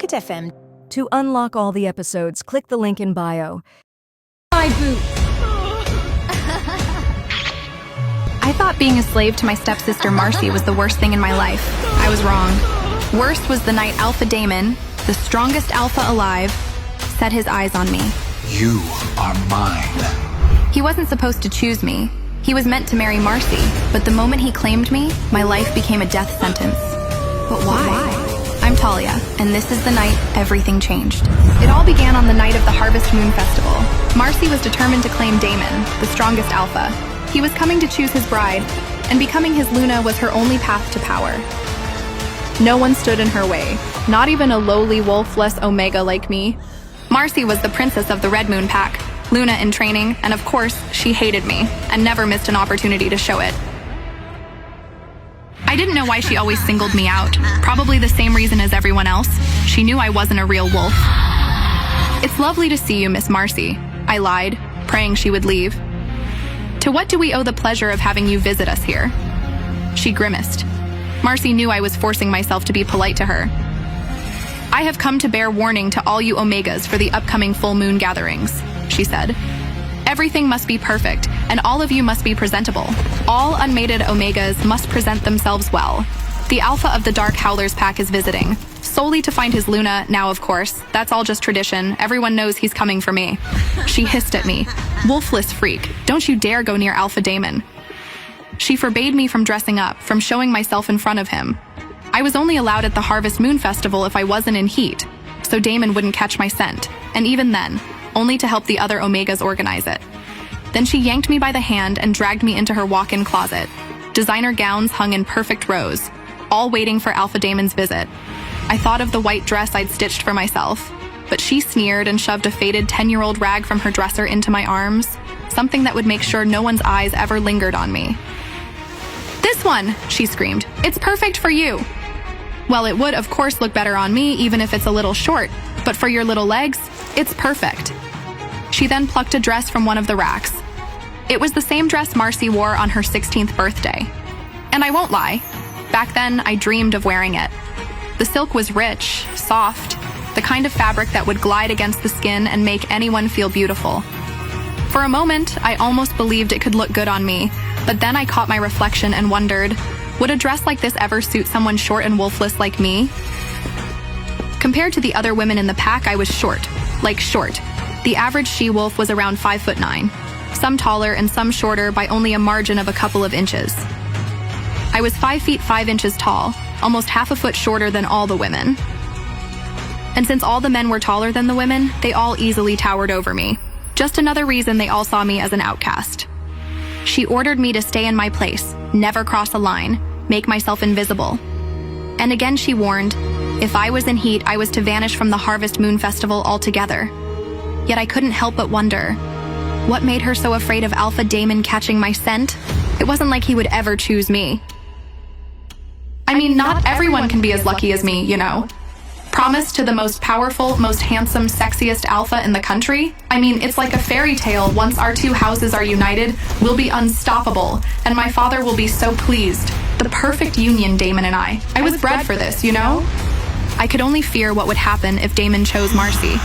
Pocket FM. To unlock all the episodes, click the link in bio. My boot. I thought being a slave to my stepsister Marcy was the worst thing in my life. I was wrong. Worst was the night Alpha Damon, the strongest alpha alive, set his eyes on me. You are mine. He wasn't supposed to choose me. He was meant to marry Marcy, but the moment he claimed me, my life became a death sentence. But why? I'm Talia, and this is the night everything changed. It all began on the night of the Harvest Moon Festival. Marcy was determined to claim Damon, the strongest alpha. He was coming to choose his bride, and becoming his Luna was her only path to power. No one stood in her way, not even a lowly wolfless Omega like me. Marcy was the princess of the Red Moon Pack, Luna in training, and of course, she hated me, and never missed an opportunity to show it. I didn't know why she always singled me out. Probably the same reason as everyone else. She knew I wasn't a real wolf. It's lovely to see you, Miss Marcy. I lied, praying she would leave. To what do we owe the pleasure of having you visit us here? She grimaced. Marcy knew I was forcing myself to be polite to her. I have come to bear warning to all you Omegas for the upcoming full moon gatherings, she said. Everything must be perfect, and all of you must be presentable. All unmated Omegas must present themselves well. The Alpha of the Dark Howlers Pack is visiting, solely to find his Luna. Now, of course, that's all just tradition. Everyone knows he's coming for me. She hissed at me. Wolfless freak, don't you dare go near Alpha Damon. She forbade me from dressing up, from showing myself in front of him. I was only allowed at the Harvest Moon Festival if I wasn't in heat, so Damon wouldn't catch my scent, and even then, only to help the other Omegas organize it. Then she yanked me by the hand and dragged me into her walk-in closet. Designer gowns hung in perfect rows, all waiting for Alpha Damon's visit. I thought of the white dress I'd stitched for myself, but she sneered and shoved a faded 10-year-old rag from her dresser into my arms, something that would make sure no one's eyes ever lingered on me. "This one!" she screamed. "It's perfect for you!" Well, it would, of course, look better on me, even if it's a little short, but for your little legs, it's perfect. She then plucked a dress from one of the racks. It was the same dress Marcy wore on her 16th birthday. And I won't lie, back then I dreamed of wearing it. The silk was rich, soft, the kind of fabric that would glide against the skin and make anyone feel beautiful. For a moment, I almost believed it could look good on me, but then I caught my reflection and wondered, would a dress like this ever suit someone short and wolfless like me? Compared to the other women in the pack, I was short. Like short. The average she-wolf was around 5'9", some taller and some shorter by only a margin of a couple of inches. I was 5 feet 5 inches tall, almost half a foot shorter than all the women. And since all the men were taller than the women, they all easily towered over me. Just another reason they all saw me as an outcast. She ordered me to stay in my place, never cross a line, make myself invisible. And again she warned, if I was in heat, I was to vanish from the Harvest Moon Festival altogether. Yet I couldn't help but wonder, what made her so afraid of Alpha Damon catching my scent? It wasn't like he would ever choose me. I mean, not everyone can be as lucky as me, you know. Promised to the most powerful, most handsome, sexiest alpha in the country? I mean, it's like a fairy tale. Once our two houses are united, we'll be unstoppable, and my father will be so pleased. The perfect union, Damon and I. I was bred for this, you know? I could only fear what would happen if Damon chose Marcy.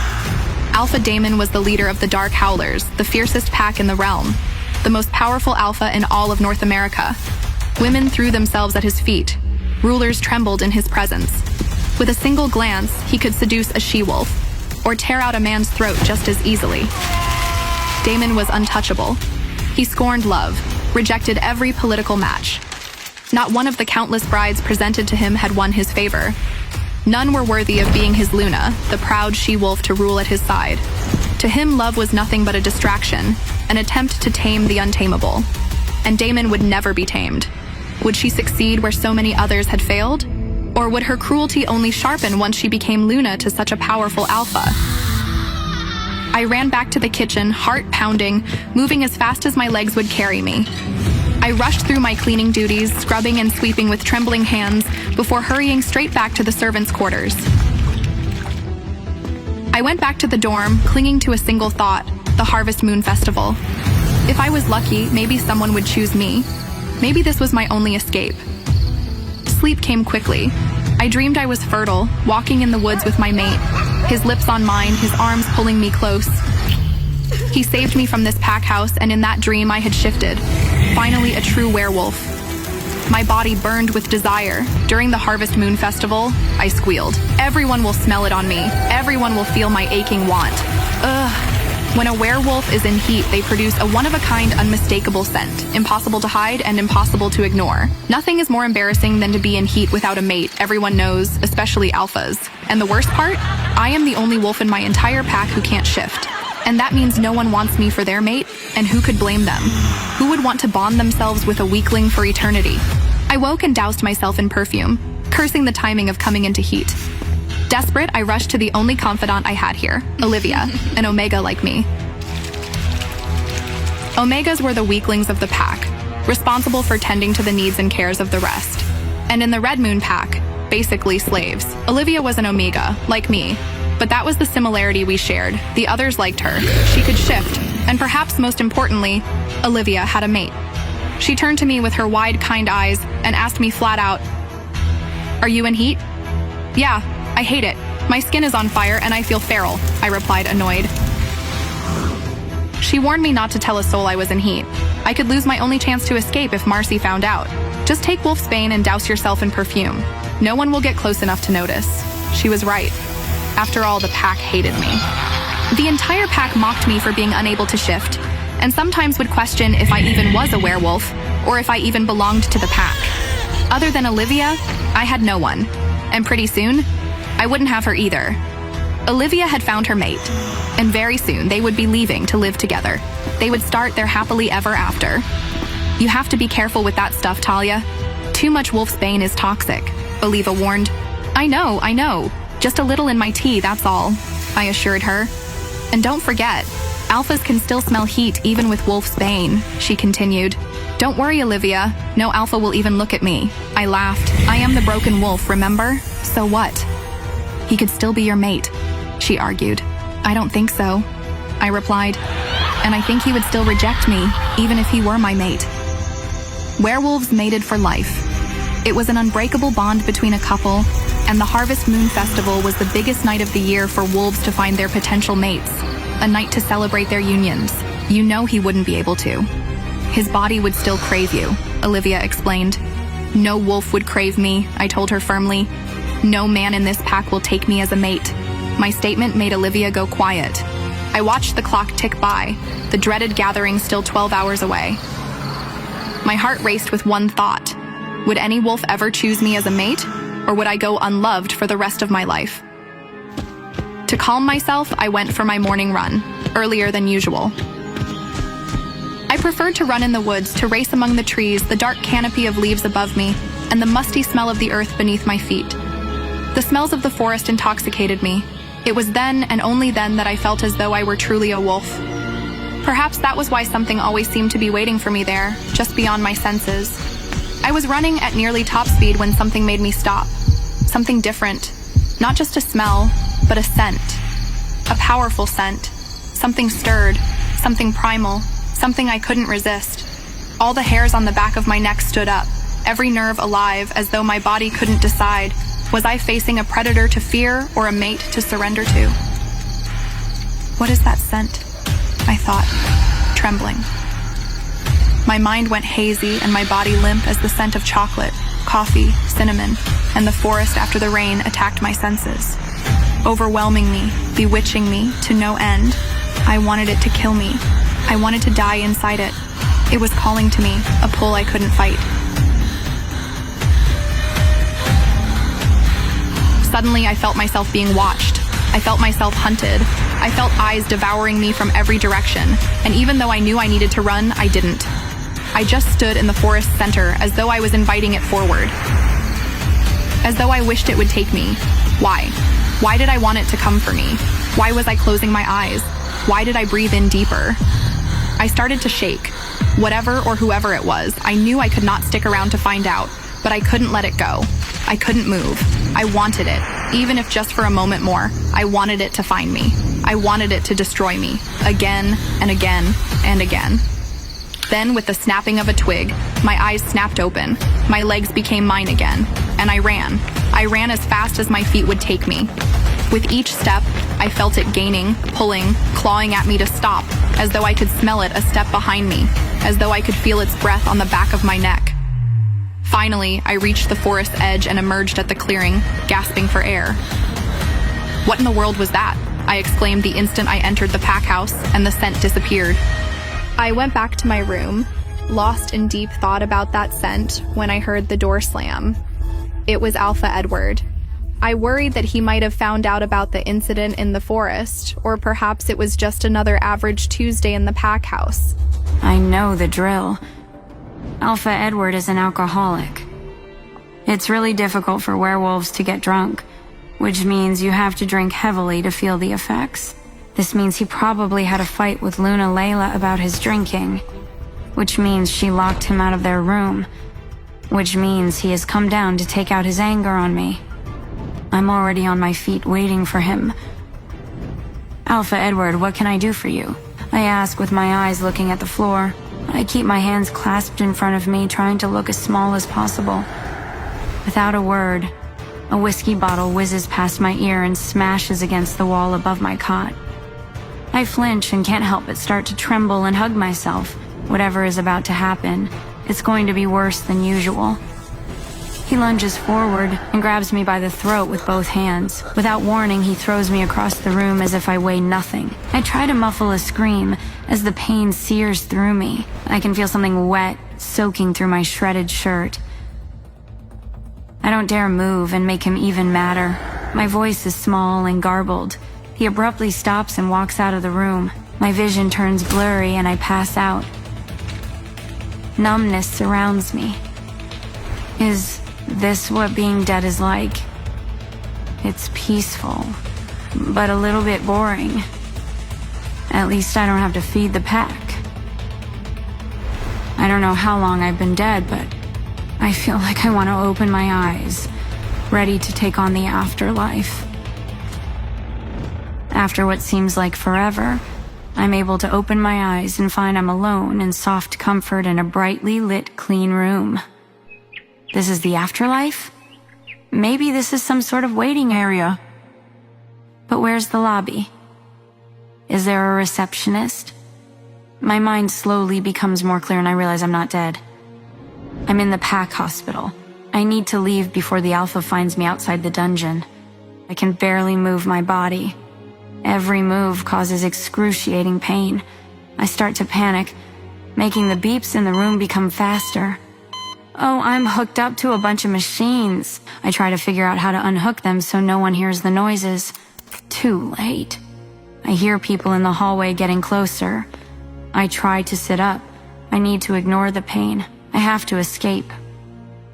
Alpha Damon was the leader of the Dark Howlers, the fiercest pack in the realm, the most powerful alpha in all of North America. Women threw themselves at his feet. Rulers trembled in his presence. With a single glance, he could seduce a she-wolf, or tear out a man's throat just as easily. Damon was untouchable. He scorned love, rejected every political match. Not one of the countless brides presented to him had won his favor. None were worthy of being his Luna, the proud she-wolf to rule at his side. To him, love was nothing but a distraction, an attempt to tame the untamable. And Damon would never be tamed. Would she succeed where so many others had failed? Or would her cruelty only sharpen once she became Luna to such a powerful alpha? I ran back to the kitchen, heart pounding, moving as fast as my legs would carry me. I rushed through my cleaning duties, scrubbing and sweeping with trembling hands, before hurrying straight back to the servants' quarters. I went back to the dorm, clinging to a single thought, the Harvest Moon Festival. If I was lucky, maybe someone would choose me. Maybe this was my only escape. Sleep came quickly. I dreamed I was fertile, walking in the woods with my mate, his lips on mine, his arms pulling me close. He saved me from this pack house, and in that dream I had shifted. Finally, a true werewolf. My body burned with desire. During the Harvest Moon Festival, I squealed. Everyone will smell it on me. Everyone will feel my aching want. Ugh. When a werewolf is in heat, they produce a one-of-a-kind, unmistakable scent, impossible to hide and impossible to ignore. Nothing is more embarrassing than to be in heat without a mate, everyone knows, especially alphas. And the worst part? I am the only wolf in my entire pack who can't shift. And that means no one wants me for their mate, and who could blame them? Who would want to bond themselves with a weakling for eternity? I woke and doused myself in perfume, cursing the timing of coming into heat. Desperate, I rushed to the only confidant I had here, Olivia, an Omega like me. Omegas were the weaklings of the pack, responsible for tending to the needs and cares of the rest. And in the Red Moon pack, basically slaves. Olivia was an Omega, like me, but that was the similarity we shared. The others liked her. She could shift, and perhaps most importantly, Olivia had a mate. She turned to me with her wide, kind eyes and asked me flat out, "Are you in heat?" "Yeah, I hate it. My skin is on fire and I feel feral," I replied, annoyed. She warned me not to tell a soul I was in heat. I could lose my only chance to escape if Marcy found out. Just take wolfsbane and douse yourself in perfume. No one will get close enough to notice. She was right. After all, the pack hated me. The entire pack mocked me for being unable to shift, and sometimes would question if I even was a werewolf, or if I even belonged to the pack. Other than Olivia, I had no one. And pretty soon, I wouldn't have her either. Olivia had found her mate, and very soon they would be leaving to live together. They would start their happily ever after. You have to be careful with that stuff, Talia. Too much wolfsbane is toxic, Oliva warned. I know. Just a little in my tea, that's all, I assured her. And don't forget, alphas can still smell heat even with wolfsbane, she continued. Don't worry, Olivia. No alpha will even look at me. I laughed. I am the broken wolf, remember? So what? He could still be your mate, she argued. I don't think so, I replied. And I think he would still reject me, even if he were my mate. Werewolves mated for life. It was an unbreakable bond between a couple, and the Harvest Moon Festival was the biggest night of the year for wolves to find their potential mates. A night to celebrate their unions. You know he wouldn't be able to. His body would still crave you, Olivia explained. No wolf would crave me, I told her firmly. No man in this pack will take me as a mate. My statement made Olivia go quiet. I watched the clock tick by, the dreaded gathering still 12 hours away. My heart raced with one thought. Would any wolf ever choose me as a mate, or would I go unloved for the rest of my life? To calm myself, I went for my morning run, earlier than usual. I preferred to run in the woods, to race among the trees, the dark canopy of leaves above me, and the musty smell of the earth beneath my feet. The smells of the forest intoxicated me. It was then and only then that I felt as though I were truly a wolf. Perhaps that was why something always seemed to be waiting for me there, just beyond my senses. I was running at nearly top speed when something made me stop. Something different. Not just a smell, but a scent. A powerful scent. Something stirred. Something primal. Something I couldn't resist. All the hairs on the back of my neck stood up, every nerve alive, as though my body couldn't decide. Was I facing a predator to fear or a mate to surrender to? What is that scent? I thought, trembling. My mind went hazy and my body limp as the scent of chocolate, coffee, cinnamon, and the forest after the rain attacked my senses. Overwhelming me, bewitching me, to no end. I wanted it to kill me. I wanted to die inside it. It was calling to me, a pull I couldn't fight. Suddenly, I felt myself being watched. I felt myself hunted. I felt eyes devouring me from every direction, and even though I knew I needed to run, I didn't. I just stood in the forest center as though I was inviting it forward. As though I wished it would take me. Why? Why did I want it to come for me? Why was I closing my eyes? Why did I breathe in deeper? I started to shake. Whatever or whoever it was, I knew I could not stick around to find out, but I couldn't let it go. I couldn't move. I wanted it, even if just for a moment more. I wanted it to find me. I wanted it to destroy me, again and again and again. Then, with the snapping of a twig, my eyes snapped open, my legs became mine again, and I ran. I ran as fast as my feet would take me. With each step, I felt it gaining, pulling, clawing at me to stop, as though I could smell it a step behind me, as though I could feel its breath on the back of my neck. Finally, I reached the forest edge and emerged at the clearing, gasping for air. "What in the world was that?" I exclaimed the instant I entered the pack house, and the scent disappeared. I went back to my room, lost in deep thought about that scent, when I heard the door slam. It was Alpha Edward. I worried that he might have found out about the incident in the forest, or perhaps it was just another average Tuesday in the pack house. I know the drill. Alpha Edward is an alcoholic. It's really difficult for werewolves to get drunk, which means you have to drink heavily to feel the effects. This means he probably had a fight with Luna Layla about his drinking, which means she locked him out of their room, which means he has come down to take out his anger on me. I'm already on my feet waiting for him. "Alpha Edward, what can I do for you?" I ask with my eyes looking at the floor. I keep my hands clasped in front of me, trying to look as small as possible. Without a word, a whiskey bottle whizzes past my ear and smashes against the wall above my cot. I flinch and can't help but start to tremble and hug myself. Whatever is about to happen, it's going to be worse than usual. He lunges forward and grabs me by the throat with both hands. Without warning, he throws me across the room as if I weigh nothing. I try to muffle a scream as the pain sears through me. I can feel something wet soaking through my shredded shirt. I don't dare move and make him even madder. My voice is small and garbled. He abruptly stops and walks out of the room. My vision turns blurry and I pass out. Numbness surrounds me. Is this what being dead is like? It's peaceful, but a little bit boring. At least I don't have to feed the pack. I don't know how long I've been dead, but I feel like I want to open my eyes, ready to take on the afterlife. After what seems like forever, I'm able to open my eyes and find I'm alone in soft comfort in a brightly lit, clean room. This is the afterlife? Maybe this is some sort of waiting area. But where's the lobby? Is there a receptionist? My mind slowly becomes more clear and I realize I'm not dead. I'm in the pack hospital. I need to leave before the Alpha finds me outside the dungeon. I can barely move my body. Every move causes excruciating pain. I start to panic, making the beeps in the room become faster. Oh, I'm hooked up to a bunch of machines. I try to figure out how to unhook them so no one hears the noises. Too late. I hear people in the hallway getting closer. I try to sit up. I need to ignore the pain. I have to escape.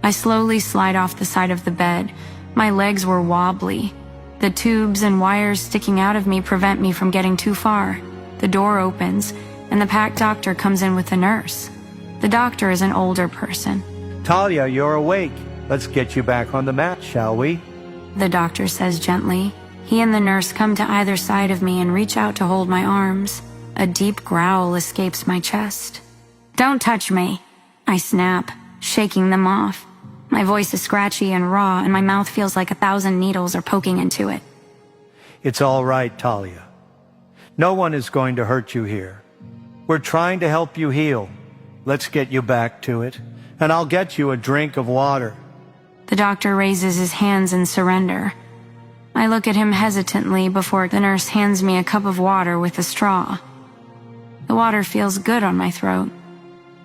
I slowly slide off the side of the bed. My legs were wobbly. The tubes and wires sticking out of me prevent me from getting too far. The door opens, and the pack doctor comes in with a nurse. The doctor is an older person. "Talia, you're awake. Let's get you back on the mat, shall we?" The doctor says gently. He and the nurse come to either side of me and reach out to hold my arms. A deep growl escapes my chest. "Don't touch me," I snap, shaking them off. My voice is scratchy and raw, and my mouth feels like 1,000 needles are poking into it. "It's all right, Talia. No one is going to hurt you here. We're trying to help you heal. Let's get you back to it, and I'll get you a drink of water." The doctor raises his hands in surrender. I look at him hesitantly before the nurse hands me a cup of water with a straw. The water feels good on my throat.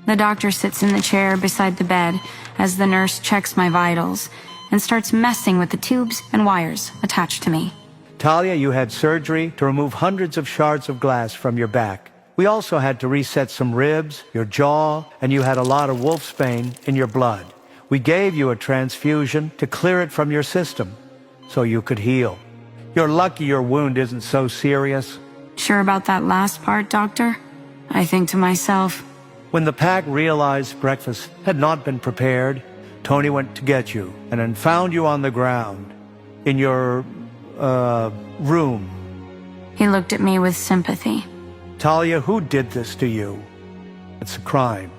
The doctor sits in the chair beside the bed as the nurse checks my vitals and starts messing with the tubes and wires attached to me. "Talia, you had surgery to remove hundreds of shards of glass from your back. We also had to reset some ribs, your jaw, and you had a lot of wolfsbane in your blood. We gave you a transfusion to clear it from your system so you could heal. You're lucky your wound isn't so serious." Sure about that last part, doctor? I think to myself. When the pack realized breakfast had not been prepared, Tony went to get you and then found you on the ground in your, room. He looked at me with sympathy. "Talia, who did this to you? It's a crime.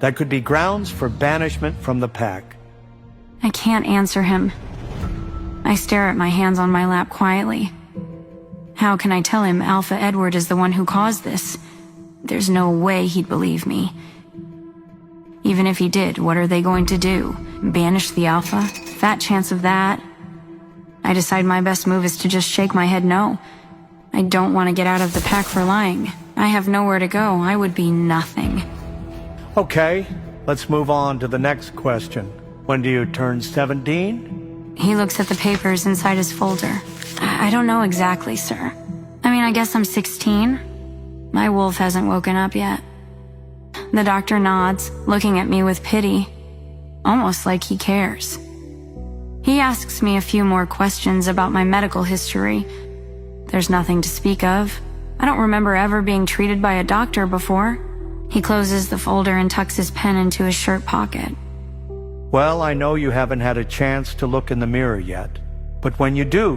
That could be grounds for banishment from the pack." I can't answer him. I stare at my hands on my lap quietly. How can I tell him Alpha Edward is the one who caused this? There's no way he'd believe me. Even if he did, what are they going to do? Banish the Alpha? Fat chance of that. I decide my best move is to just shake my head no. I don't want to get out of the pack for lying. I have nowhere to go. I would be nothing. Okay, let's move on to the next question. When do you turn 17? He looks at the papers inside his folder. I don't know exactly, sir. I mean, I guess I'm 16. My wolf hasn't woken up yet. The doctor nods, looking at me with pity, almost like he cares. He asks me a few more questions about my medical history. There's nothing to speak of. I don't remember ever being treated by a doctor before. He closes the folder and tucks his pen into his shirt pocket. Well, I know you haven't had a chance to look in the mirror yet, but when you do,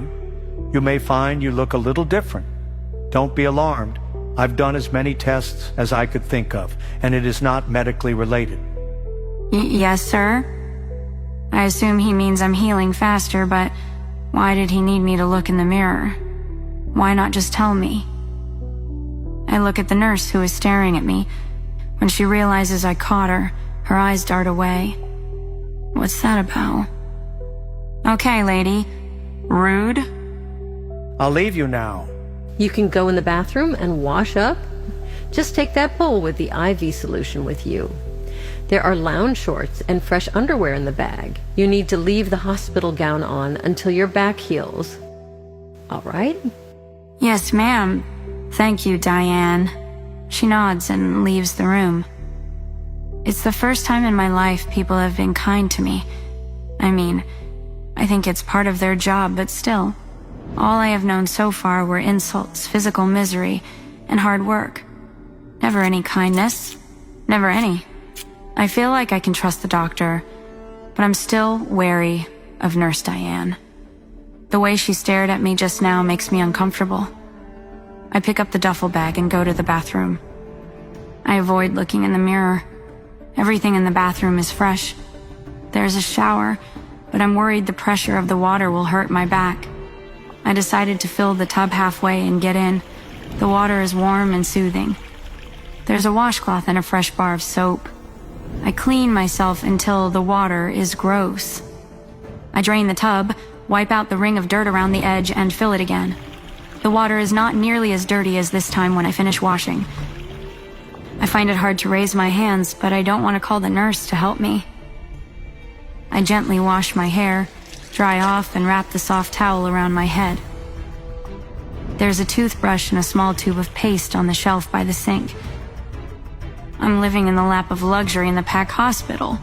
you may find you look a little different. Don't be alarmed. I've done as many tests as I could think of, and it is not medically related. Yes, sir? I assume he means I'm healing faster, but why did he need me to look in the mirror? Why not just tell me? I look at the nurse who is staring at me. When she realizes I caught her, her eyes dart away. What's that about? Okay, lady. Rude? I'll leave you now. You can go in the bathroom and wash up. Just take that bowl with the IV solution with you. There are lounge shorts and fresh underwear in the bag. You need to leave the hospital gown on until your back heals. All right? Yes, ma'am. Thank you, Diane. She nods and leaves the room. It's the first time in my life people have been kind to me. I mean, I think it's part of their job, but still. All I have known so far were insults, physical misery, and hard work. Never any kindness. Never any. I feel like I can trust the doctor, but I'm still wary of Nurse Diane. The way she stared at me just now makes me uncomfortable. I pick up the duffel bag and go to the bathroom. I avoid looking in the mirror. Everything in the bathroom is fresh. There's a shower, but I'm worried the pressure of the water will hurt my back. I decided to fill the tub halfway and get in. The water is warm and soothing. There's a washcloth and a fresh bar of soap. I clean myself until the water is gross. I drain the tub, wipe out the ring of dirt around the edge, and fill it again. The water is not nearly as dirty as this time when I finish washing. I find it hard to raise my hands, but I don't want to call the nurse to help me. I gently wash my hair, dry off, and wrap the soft towel around my head. There's a toothbrush and a small tube of paste on the shelf by the sink. I'm living in the lap of luxury in the Pack Hospital.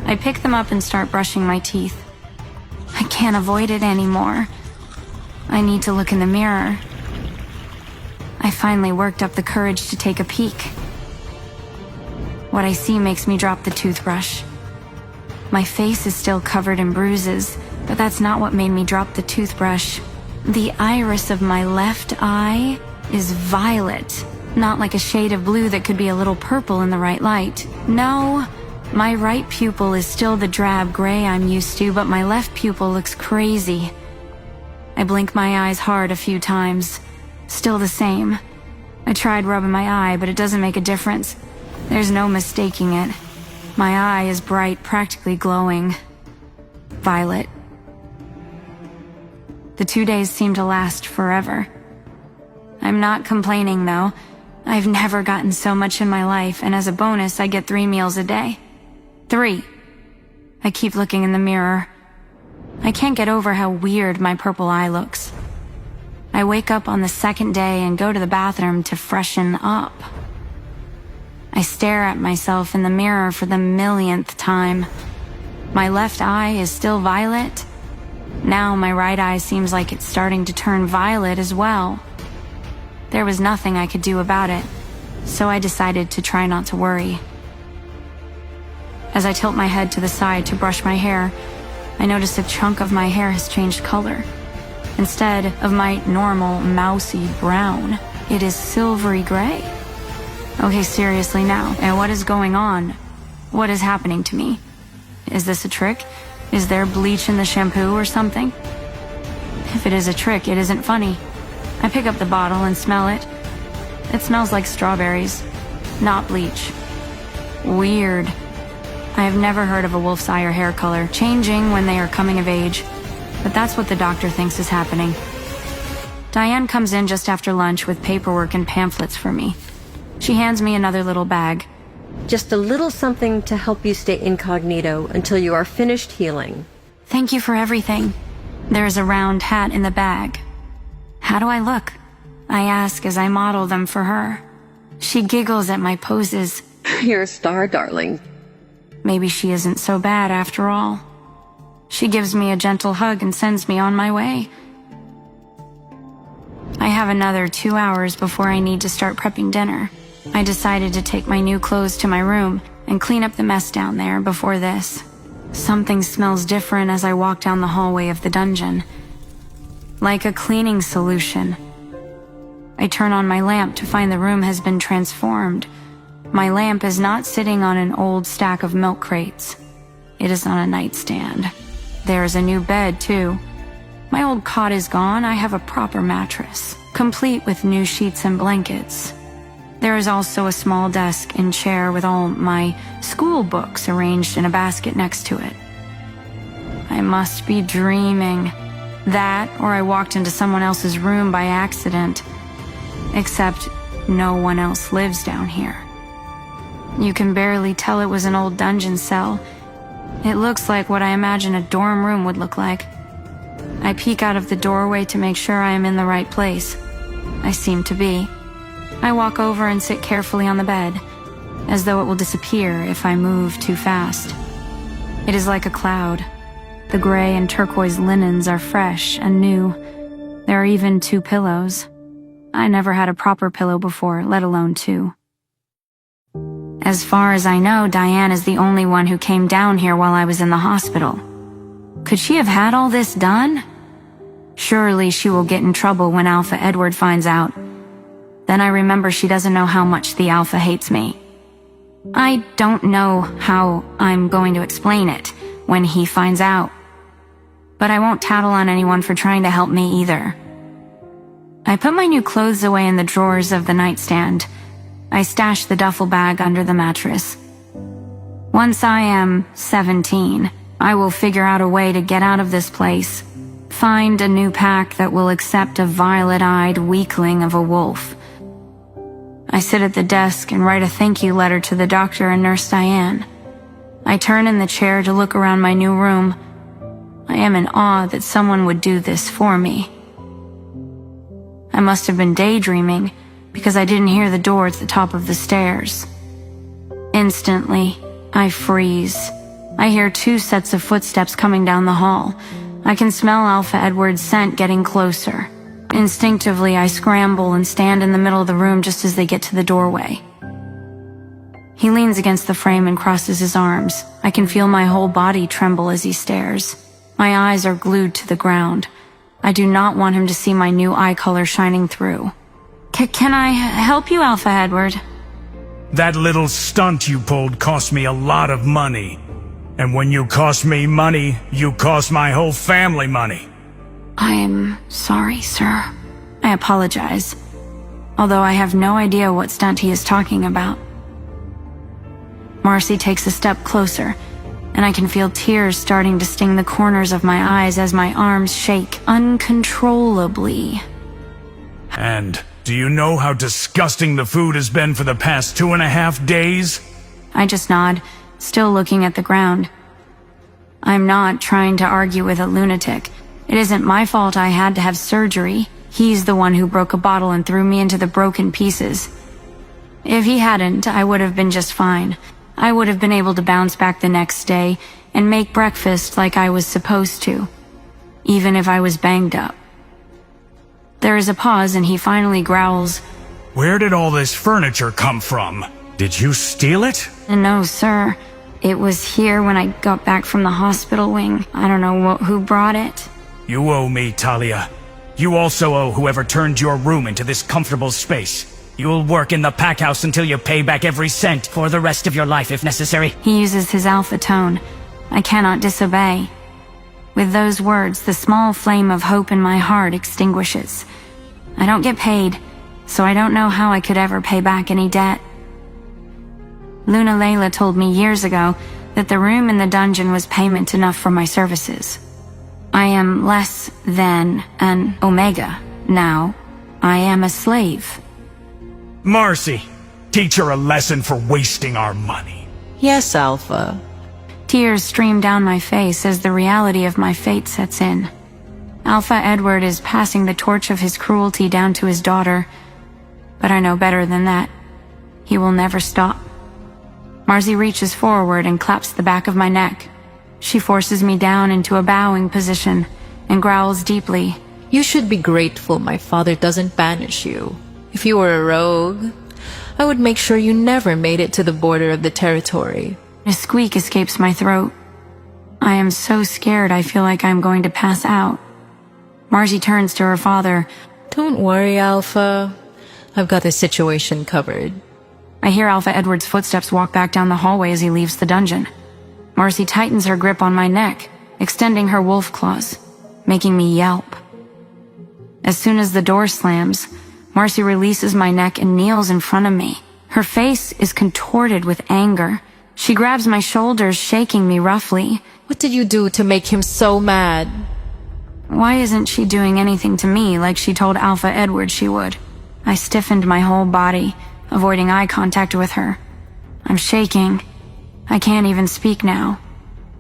I pick them up and start brushing my teeth. I can't avoid it anymore. I need to look in the mirror. I finally worked up the courage to take a peek. What I see makes me drop the toothbrush. My face is still covered in bruises, but that's not what made me drop the toothbrush. The iris of my left eye is violet, not like a shade of blue that could be a little purple in the right light. No, my right pupil is still the drab gray I'm used to, but my left pupil looks crazy. I blink my eyes hard a few times. Still the same. I tried rubbing my eye, but it doesn't make a difference. There's no mistaking it. My eye is bright, practically glowing. Violet. The 2 days seem to last forever. I'm not complaining, though. I've never gotten so much in my life, and as a bonus, I get 3 meals a day. 3. I keep looking in the mirror. I can't get over how weird my purple eye looks. I wake up on the second day and go to the bathroom to freshen up. I stare at myself in the mirror for the millionth time. My left eye is still violet. Now my right eye seems like it's starting to turn violet as well. There was nothing I could do about it, so I decided to try not to worry. As I tilt my head to the side to brush my hair, I notice a chunk of my hair has changed color. Instead of my normal mousy brown, it is silvery gray. Okay, seriously now, and what is going on? What is happening to me? Is this a trick? Is there bleach in the shampoo or something? if it is a trick, it isn't funny. I pick up the bottle and smell it. It smells like strawberries, not bleach. Weird. I have never heard of a wolf's eye or hair color changing when they are coming of age, but that's what the doctor thinks is happening. Diane comes in just after lunch with paperwork and pamphlets for me. She hands me another little bag. Just a little something to help you stay incognito until you are finished healing. Thank you for everything. There is a round hat in the bag. How do I look? I ask as I model them for her. She giggles at my poses. You're a star, darling. Maybe she isn't so bad after all. She gives me a gentle hug and sends me on my way. I have another 2 hours before I need to start prepping dinner. I decided to take my new clothes to my room and clean up the mess down there before this. Something smells different as I walk down the hallway of the dungeon. Like a cleaning solution. I turn on my lamp to find the room has been transformed. My lamp is not sitting on an old stack of milk crates. It is on a nightstand. There is a new bed, too. My old cot is gone. I have a proper mattress, complete with new sheets and blankets. There is also a small desk and chair with all my school books arranged in a basket next to it. I must be dreaming. That, or I walked into someone else's room by accident. Except no one else lives down here. You can barely tell it was an old dungeon cell. It looks like what I imagine a dorm room would look like. I peek out of the doorway to make sure I am in the right place. I seem to be. I walk over and sit carefully on the bed, as though it will disappear if I move too fast. It is like a cloud. The gray and turquoise linens are fresh and new. There are even 2 pillows. I never had a proper pillow before, let alone 2. As far as I know, Diane is the only one who came down here while I was in the hospital. Could she have had all this done? Surely she will get in trouble when Alpha Edward finds out. Then I remember she doesn't know how much the Alpha hates me. I don't know how I'm going to explain it when he finds out. But I won't tattle on anyone for trying to help me either. I put my new clothes away in the drawers of the nightstand. I stash the duffel bag under the mattress. Once I am 17, I will figure out a way to get out of this place. Find a new pack that will accept a violet-eyed weakling of a wolf. I sit at the desk and write a thank you letter to the doctor and Nurse Diane. I turn in the chair to look around my new room. I am in awe that someone would do this for me. I must have been daydreaming because I didn't hear the door at the top of the stairs. Instantly, I freeze. I hear 2 sets of footsteps coming down the hall. I can smell Alpha Edward's scent getting closer. Instinctively, I scramble and stand in the middle of the room just as they get to the doorway. He leans against the frame and crosses his arms. I can feel my whole body tremble as he stares. My eyes are glued to the ground. I do not want him to see my new eye color shining through. Can I help you, Alpha Edward? That little stunt you pulled cost me a lot of money. And when you cost me money, you cost my whole family money. I am sorry, sir. I apologize. Although I have no idea what stunt he is talking about. Marcy takes a step closer, and I can feel tears starting to sting the corners of my eyes as my arms shake uncontrollably. And do you know how disgusting the food has been for the past 2.5 days? I just nod, still looking at the ground. I'm not trying to argue with a lunatic. It isn't my fault I had to have surgery. He's the one who broke a bottle and threw me into the broken pieces. If he hadn't, I would have been just fine. I would have been able to bounce back the next day and make breakfast like I was supposed to, even if I was banged up. There is a pause and he finally growls, Where did all this furniture come from? Did you steal it? No, sir. It was here when I got back from the hospital wing. I don't know who brought it. You owe me, Talia. You also owe whoever turned your room into this comfortable space. You'll work in the pack house until you pay back every cent for the rest of your life if necessary. He uses his alpha tone. I cannot disobey. With those words, the small flame of hope in my heart extinguishes. I don't get paid, so I don't know how I could ever pay back any debt. Luna Layla told me years ago that the room in the dungeon was payment enough for my services. I am less than an Omega now. I am a slave. Marcy, teach her a lesson for wasting our money. Yes, Alpha. Tears stream down my face as the reality of my fate sets in. Alpha Edward is passing the torch of his cruelty down to his daughter, but I know better than that. He will never stop. Marcy reaches forward and claps the back of my neck. She forces me down into a bowing position and growls deeply. You should be grateful my father doesn't banish you. If you were a rogue, I would make sure you never made it to the border of the territory. A squeak escapes my throat. I am so scared I feel like I'm going to pass out. Marcy turns to her father. Don't worry, Alpha. I've got the situation covered. I hear Alpha Edward's footsteps walk back down the hallway as he leaves the dungeon. Marcy tightens her grip on my neck, extending her wolf claws, making me yelp. As soon as the door slams, Marcy releases my neck and kneels in front of me. Her face is contorted with anger. She grabs my shoulders, shaking me roughly. What did you do to make him so mad? Why isn't she doing anything to me like she told Alpha Edward she would? I stiffened my whole body, avoiding eye contact with her. I'm shaking. I can't even speak now.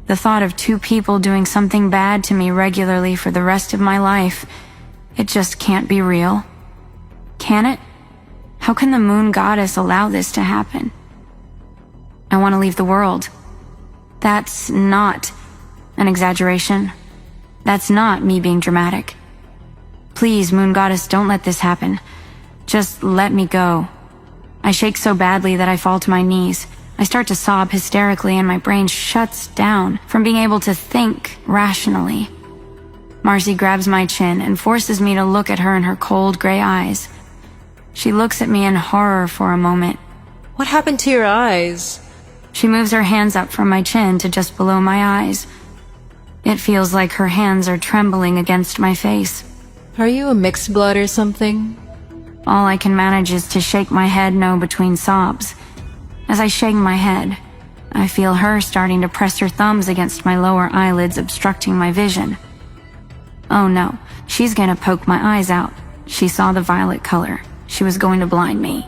The thought of two people doing something bad to me regularly for the rest of my life, it just can't be real. Can it? How can the moon goddess allow this to happen? I want to leave the world. That's not an exaggeration. That's not me being dramatic. Please, moon goddess, don't let this happen. Just let me go. I shake so badly that I fall to my knees. I start to sob hysterically and my brain shuts down from being able to think rationally. Marcy grabs my chin and forces me to look at her in her cold gray eyes. She looks at me in horror for a moment. What happened to your eyes? She moves her hands up from my chin to just below my eyes. It feels like her hands are trembling against my face. Are you a mixed blood or something? All I can manage is to shake my head no between sobs. As I shake my head, I feel her starting to press her thumbs against my lower eyelids, obstructing my vision. Oh no, she's gonna poke my eyes out. She saw the violet color. She was going to blind me.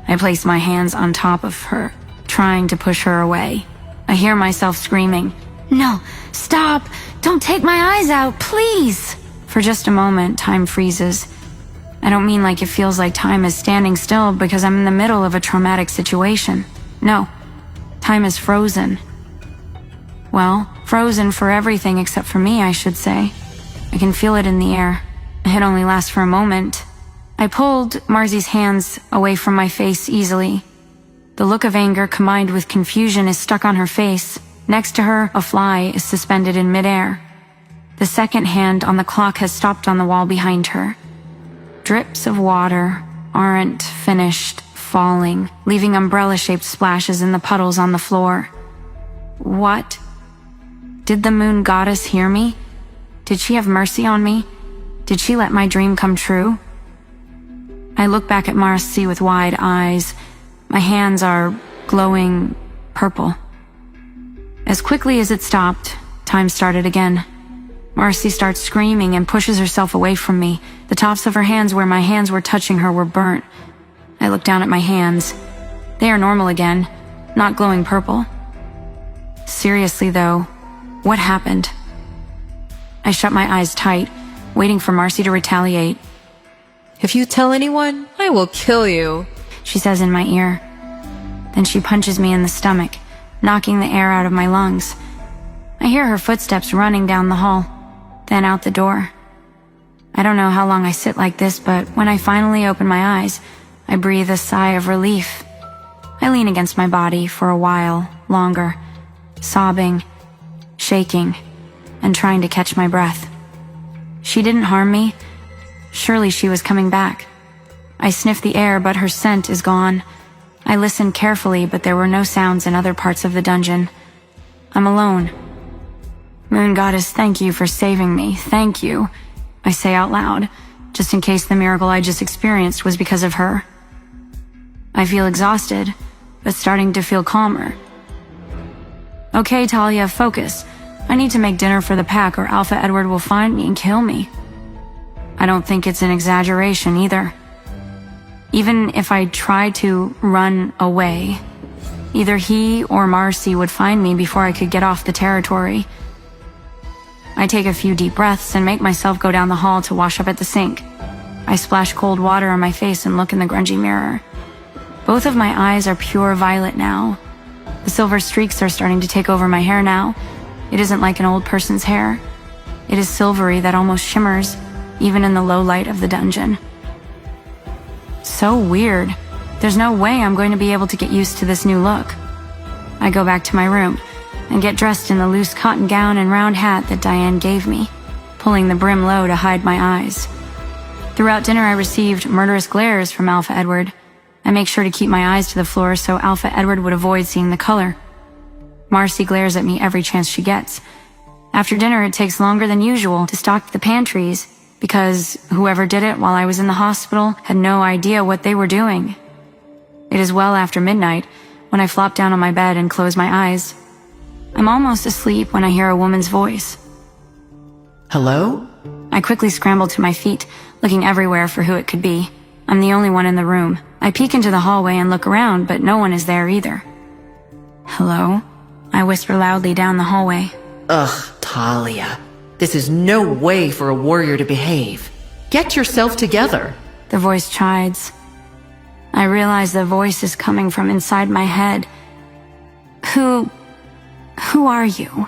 I place my hands on top of her, trying to push her away. I hear myself screaming, "No, stop! Don't take my eyes out, please!" For just a moment, time freezes. I don't mean like it feels like time is standing still because I'm in the middle of a traumatic situation. No, time is frozen. Well, frozen for everything except for me, I should say. I can feel it in the air. It only lasts for a moment. I pulled Marcy's hands away from my face easily. The look of anger combined with confusion is stuck on her face. Next to her, a fly is suspended in midair. The second hand on the clock has stopped on the wall behind her. Drips of water aren't finished falling, leaving umbrella-shaped splashes in the puddles on the floor. What? Did the moon goddess hear me? Did she have mercy on me? Did she let my dream come true? I look back at Marcy with wide eyes. My hands are glowing purple. As quickly as it stopped, time started again. Marcy starts screaming and pushes herself away from me. The tops of her hands where my hands were touching her were burnt. I look down at my hands. They are normal again, not glowing purple. Seriously though, what happened? I shut my eyes tight, waiting for Marcy to retaliate. If you tell anyone, I will kill you, she says in my ear. Then she punches me in the stomach, knocking the air out of my lungs. I hear her footsteps running down the hall, then out the door. I don't know how long I sit like this, but when I finally open my eyes, I breathe a sigh of relief. I lean against my body for a while longer, sobbing, shaking, and trying to catch my breath. She didn't harm me. Surely she was coming back. I sniff the air, but her scent is gone. I listened carefully, but there were no sounds in other parts of the dungeon. I'm alone. Moon Goddess, thank you for saving me. Thank you. I say out loud, just in case the miracle I just experienced was because of her. I feel exhausted, but starting to feel calmer. Okay, Talia, focus. I need to make dinner for the pack or Alpha Edward will find me and kill me. I don't think it's an exaggeration either. Even if I tried to run away, either he or Marcy would find me before I could get off the territory. I take a few deep breaths and make myself go down the hall to wash up at the sink. I splash cold water on my face and look in the grungy mirror. Both of my eyes are pure violet now. The silver streaks are starting to take over my hair now. It isn't like an old person's hair. It is silvery that almost shimmers, even in the low light of the dungeon. So weird. There's no way I'm going to be able to get used to this new look. I go back to my room and get dressed in the loose cotton gown and round hat that Diane gave me, pulling the brim low to hide my eyes. Throughout dinner, I received murderous glares from Alpha Edward. I make sure to keep my eyes to the floor so Alpha Edward would avoid seeing the color. Marcy glares at me every chance she gets. After dinner, it takes longer than usual to stock the pantries because whoever did it while I was in the hospital had no idea what they were doing. It is well after midnight when I flop down on my bed and close my eyes. I'm almost asleep when I hear a woman's voice. Hello? I quickly scramble to my feet, looking everywhere for who it could be. I'm the only one in the room. I peek into the hallway and look around, but no one is there either. Hello? I whisper loudly down the hallway. Ugh, Talia. This is no way for a warrior to behave. Get yourself together. The voice chides. I realize the voice is coming from inside my head. Who are you?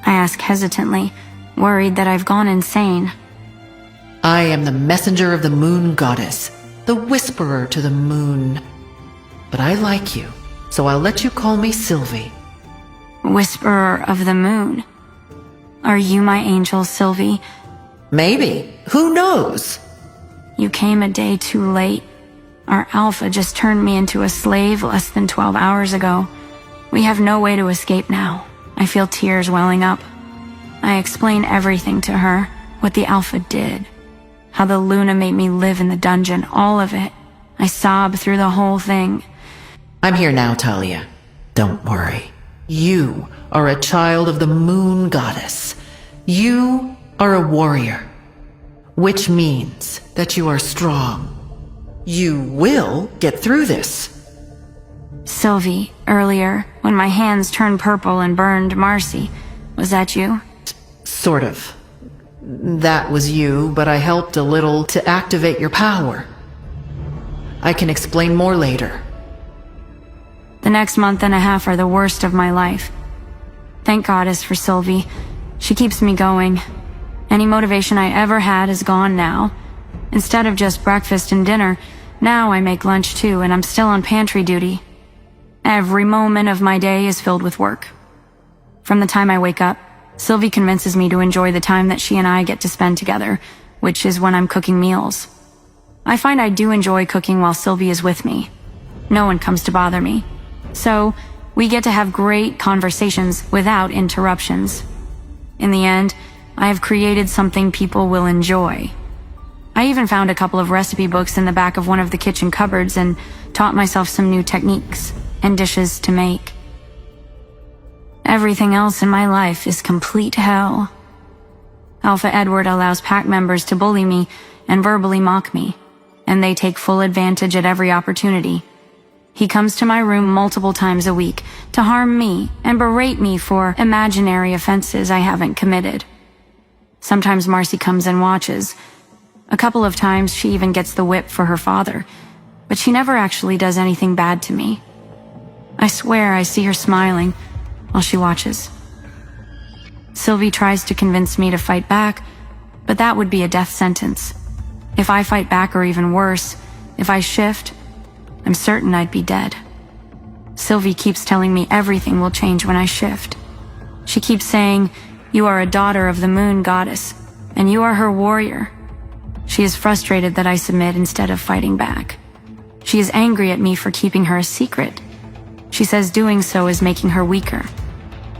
I ask hesitantly, worried that I've gone insane. I am the messenger of the moon goddess, the whisperer to the moon. But I like you, so I'll let you call me Sylvie. Whisperer of the moon. Are you my angel, Sylvie? Maybe. Who knows? You came a day too late. Our Alpha just turned me into a slave less than 12 hours ago. We have no way to escape now. I feel tears welling up. I explain everything to her, what the Alpha did. How the Luna made me live in the dungeon, all of it. I sob through the whole thing. I'm here now, Talia. Don't worry. You are a child of the moon goddess. You are a warrior, which means that you are strong. You will get through this. Sylvie, earlier, when my hands turned purple and burned Marcy, was that you? Sort of. That was you, but I helped a little to activate your power. I can explain more later. The next month and a half are the worst of my life. Thank Goddess for Sylvie. She keeps me going. Any motivation I ever had is gone now. Instead of just breakfast and dinner, now I make lunch too, and I'm still on pantry duty. Every moment of my day is filled with work. From the time I wake up, Sylvie convinces me to enjoy the time that she and I get to spend together, which is when I'm cooking meals. I find I do enjoy cooking while Sylvie is with me. No one comes to bother me. So, we get to have great conversations without interruptions. In the end, I have created something people will enjoy. I even found a couple of recipe books in the back of one of the kitchen cupboards and taught myself some new techniques and dishes to make. Everything else in my life is complete hell. Alpha Edward allows pack members to bully me and verbally mock me, and they take full advantage at every opportunity. He comes to my room multiple times a week to harm me and berate me for imaginary offenses I haven't committed. Sometimes Marcy comes and watches. A couple of times she even gets the whip for her father, but she never actually does anything bad to me. I swear I see her smiling while she watches. Sylvie tries to convince me to fight back, but that would be a death sentence. If I fight back, or even worse, if I shift, I'm certain I'd be dead. Sylvie keeps telling me everything will change when I shift. She keeps saying, "You are a daughter of the moon goddess, and you are her warrior." She is frustrated that I submit instead of fighting back. She is angry at me for keeping her a secret. She says doing so is making her weaker.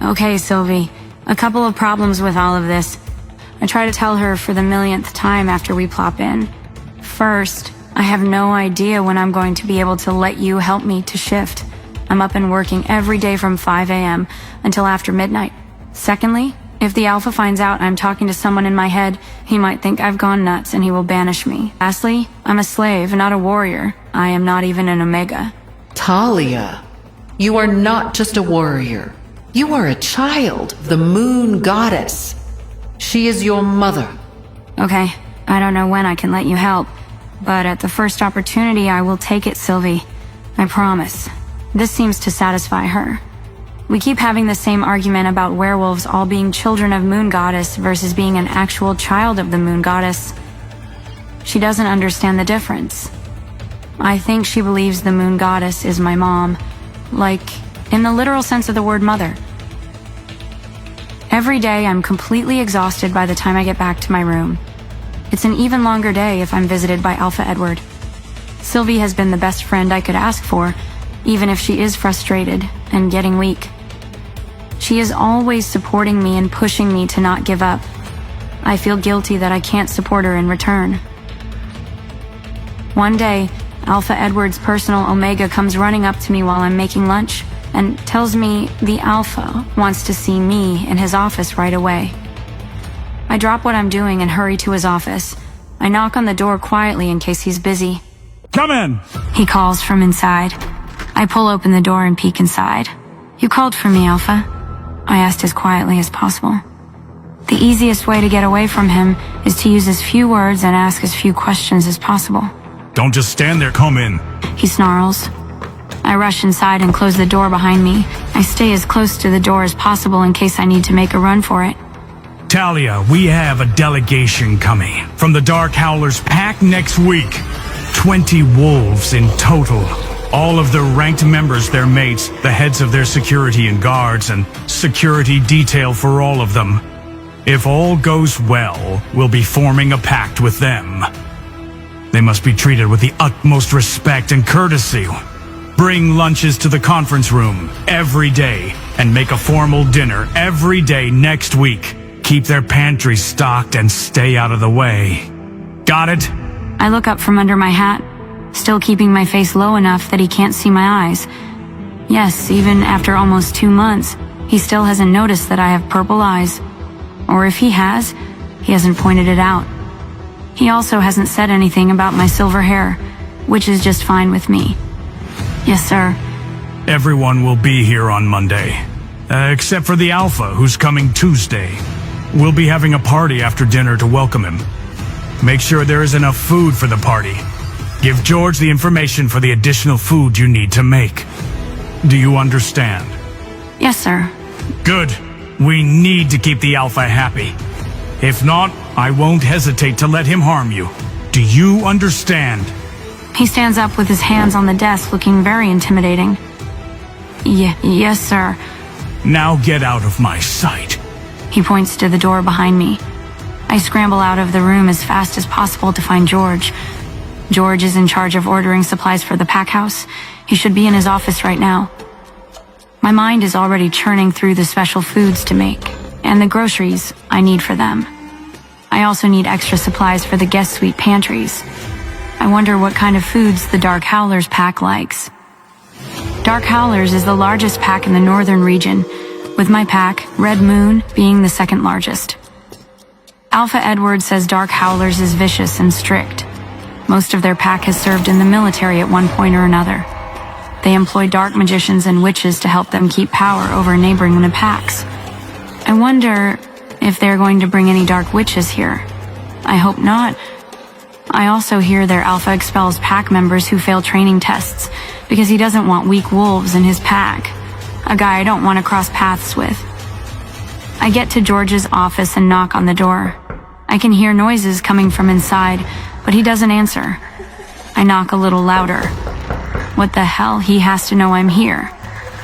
Okay, Sylvie, A couple of problems with all of this. I try to tell her for the millionth time after we plop in. First, I have no idea when I'm going to be able to let you help me to shift. I'm up and working every day from 5 a.m. until after midnight. Secondly, if the Alpha finds out I'm talking to someone in my head, he might think I've gone nuts and he will banish me. Lastly, I'm a slave, not a warrior. I am not even an Omega. Talia, you are not just a warrior. You are a child of the moon goddess. She is your mother. Okay, I don't know when I can let you help, but at the first opportunity I will take it, Sylvie. I promise. This seems to satisfy her. We keep having the same argument about werewolves all being children of Moon Goddess versus being an actual child of the Moon Goddess. She doesn't understand the difference. I think she believes the Moon Goddess is my mom, like, in the literal sense of the word mother. Every day I'm completely exhausted by the time I get back to my room. It's an even longer day if I'm visited by Alpha Edward. Sylvie has been the best friend I could ask for, even if she is frustrated and getting weak. She is always supporting me and pushing me to not give up. I feel guilty that I can't support her in return. One day, Alpha Edward's personal Omega comes running up to me while I'm making lunch and tells me the Alpha wants to see me in his office right away. I drop what I'm doing and hurry to his office. I knock on the door quietly in case he's busy. Come in! He calls from inside. I pull open the door and peek inside. You called for me, Alpha? I asked as quietly as possible. The easiest way to get away from him is to use as few words and ask as few questions as possible. Don't just stand there, come in. He snarls. I rush inside and close the door behind me. I stay as close to the door as possible in case I need to make a run for it. Talia, we have a delegation coming from the Dark Howlers pack next week. 20 wolves in total. All of the ranked members, their mates, the heads of their security and guards, and security detail for all of them. If all goes well, we'll be forming a pact with them. They must be treated with the utmost respect and courtesy. Bring lunches to the conference room every day, and make a formal dinner every day next week. Keep their pantries stocked and stay out of the way. Got it? I look up from under my hat, still keeping my face low enough that he can't see my eyes. Yes, even after almost 2 months, he still hasn't noticed that I have purple eyes. Or if he has, he hasn't pointed it out. He also hasn't said anything about my silver hair, which is just fine with me. Yes, sir. Everyone will be here on Monday. Except for the Alpha, who's coming Tuesday. We'll be having a party after dinner to welcome him. Make sure there is enough food for the party. Give George the information for the additional food you need to make. Do you understand? Yes, sir. Good. We need to keep the Alpha happy. If not, I won't hesitate to let him harm you. Do you understand? He stands up with his hands on the desk, looking very intimidating. Yes, sir. Now get out of my sight. He points to the door behind me. I scramble out of the room as fast as possible to find George. George is in charge of ordering supplies for the pack house. He should be in his office right now. My mind is already churning through the special foods to make, and the groceries I need for them. I also need extra supplies for the guest suite pantries. I wonder what kind of foods the Dark Howlers pack likes. Dark Howlers is the largest pack in the northern region, with my pack, Red Moon, being the second largest. Alpha Edward says Dark Howlers is vicious and strict. Most of their pack has served in the military at one point or another. They employ dark magicians and witches to help them keep power over neighboring packs. I wonder if they're going to bring any dark witches here. I hope not. I also hear their Alpha expels pack members who fail training tests because he doesn't want weak wolves in his pack, a guy I don't want to cross paths with. I get to George's office and knock on the door. I can hear noises coming from inside, but he doesn't answer. I knock a little louder. What the hell? He has to know I'm here.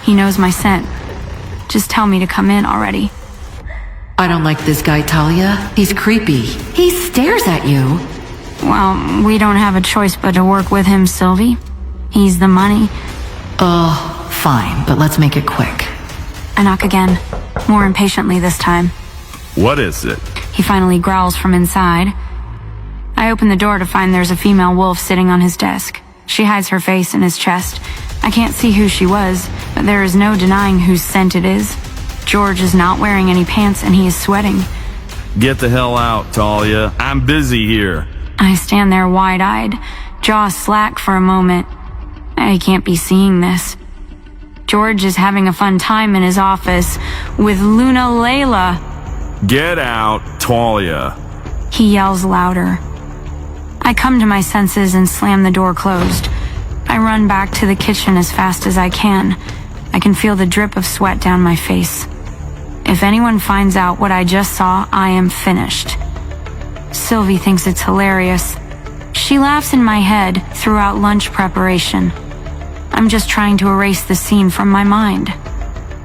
He knows my scent. Just tell me to come in already. I don't like this guy, Talia. He's creepy. He stares at you. Well, we don't have a choice but to work with him, Sylvie. He's the money. Fine, but let's make it quick. I knock again. more impatiently this time. What is it? He finally growls from inside. I open the door to find there's a female wolf sitting on his desk. She hides her face in his chest. I can't see who she was, but there is no denying whose scent it is. George is not wearing any pants and he is sweating. Get the hell out, Talia. I'm busy here. I stand there wide-eyed, jaw slack for a moment. I can't be seeing this. George is having a fun time in his office with Luna Layla. Get out, Talia. He yells louder. I come to my senses and slam the door closed. I run back to the kitchen as fast as I can. I can feel the drip of sweat down my face. If anyone finds out what I just saw, I am finished. Sylvie thinks it's hilarious. She laughs in my head throughout lunch preparation. I'm just trying to erase the scene from my mind.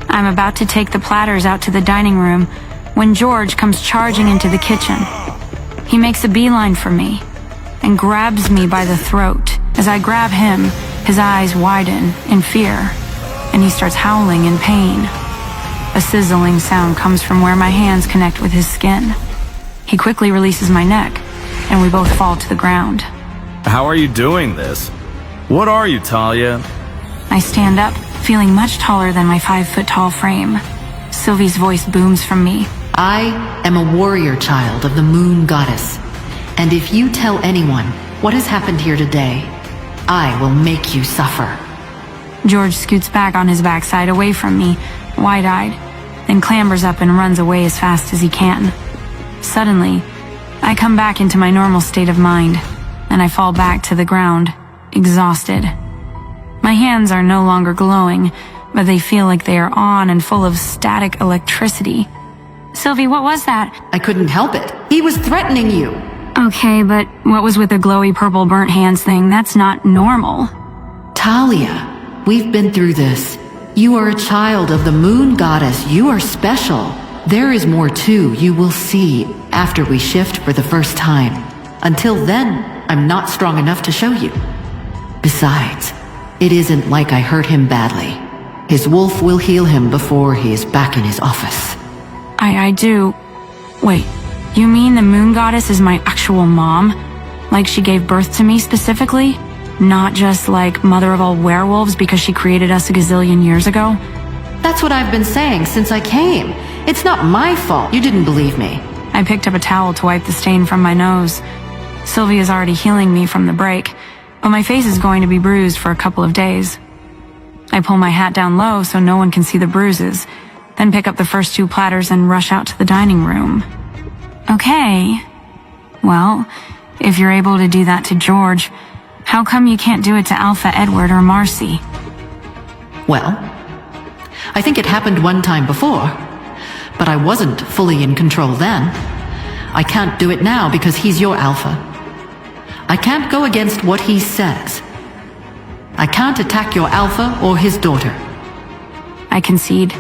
I'm about to take the platters out to the dining room when George comes charging into the kitchen. He makes a beeline for me and grabs me by the throat. As I grab him, his eyes widen in fear, and he starts howling in pain. A sizzling sound comes from where my hands connect with his skin. He quickly releases my neck, and we both fall to the ground. How are you doing this? What are you, Talia? I stand up, feeling much taller than my 5-foot-tall frame. Sylvie's voice booms from me. I am a warrior child of the moon goddess. And if you tell anyone what has happened here today, I will make you suffer. George scoots back on his backside away from me, wide-eyed, then clambers up and runs away as fast as he can. Suddenly, I come back into my normal state of mind, and I fall back to the ground, exhausted. My hands are no longer glowing, but they feel like they are on and full of static electricity. Sylvie, what was that? I couldn't help it. He was threatening you. Okay, but what was with the glowy purple burnt hands thing? That's not normal. Talia, we've been through this. You are a child of the moon goddess. You are special. There is more too, you will see, after we shift for the first time. Until then, I'm not strong enough to show you. Besides, it isn't like I hurt him badly. His wolf will heal him before he is back in his office. I do. Wait, you mean the moon goddess is my actual mom? Like she gave birth to me specifically? Not just like mother of all werewolves because she created us a gazillion years ago? That's what I've been saying since I came. It's not my fault you didn't believe me. I picked up a towel to wipe the stain from my nose. Sylvie is already healing me from the break, but my face is going to be bruised for a couple of days. I pull my hat down low so no one can see the bruises, then pick up the first 2 platters and rush out to the dining room. Okay. Well, if you're able to do that to George, how come you can't do it to Alpha Edward or Marcy? Well, I think it happened one time before, but I wasn't fully in control then. I can't do it now because he's your Alpha. I can't go against what he says. I can't attack your Alpha or his daughter. I concede.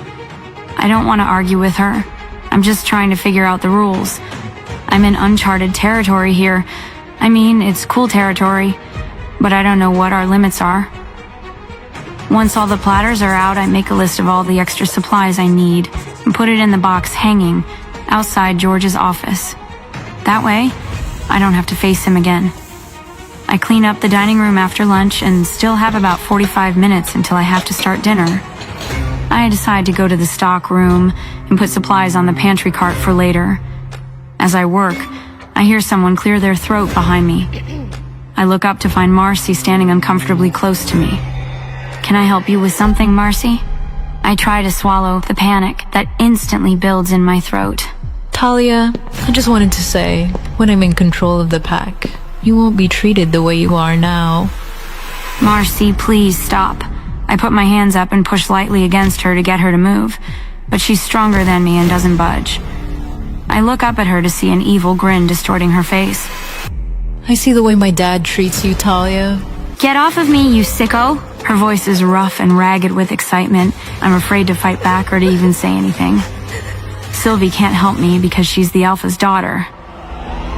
I don't want to argue with her. I'm just trying to figure out the rules. I'm in uncharted territory here. I mean, it's cool territory, but I don't know what our limits are. Once all the platters are out, I make a list of all the extra supplies I need and put it in the box hanging outside George's office. That way, I don't have to face him again. I clean up the dining room after lunch and still have about 45 minutes until I have to start dinner. I decide to go to the stock room and put supplies on the pantry cart for later. As I work, I hear someone clear their throat behind me. I look up to find Marcy standing uncomfortably close to me. Can I help you with something, Marcy? I try to swallow the panic that instantly builds in my throat. Talia, I just wanted to say, when I'm in control of the pack, you won't be treated the way you are now. Marcy, please stop. I put my hands up and push lightly against her to get her to move, but she's stronger than me and doesn't budge. I look up at her to see an evil grin distorting her face. I see the way my dad treats you, Talia. Get off of me, you sicko! Her voice is rough and ragged with excitement. I'm afraid to fight back or to even say anything. Sylvie can't help me because she's the Alpha's daughter.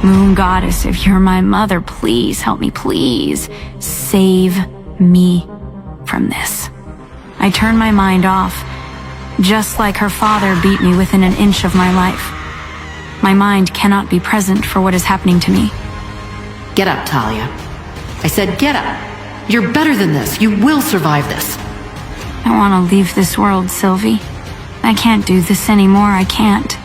Moon Goddess, if you're my mother, please help me, please. Save me from this. I turn my mind off. just like her father beat me within an inch of my life. My mind cannot be present for what is happening to me. Get up, Talia. I said get up. You're better than this. You will survive this. I want to leave this world, Sylvie. I can't do this anymore, I can't.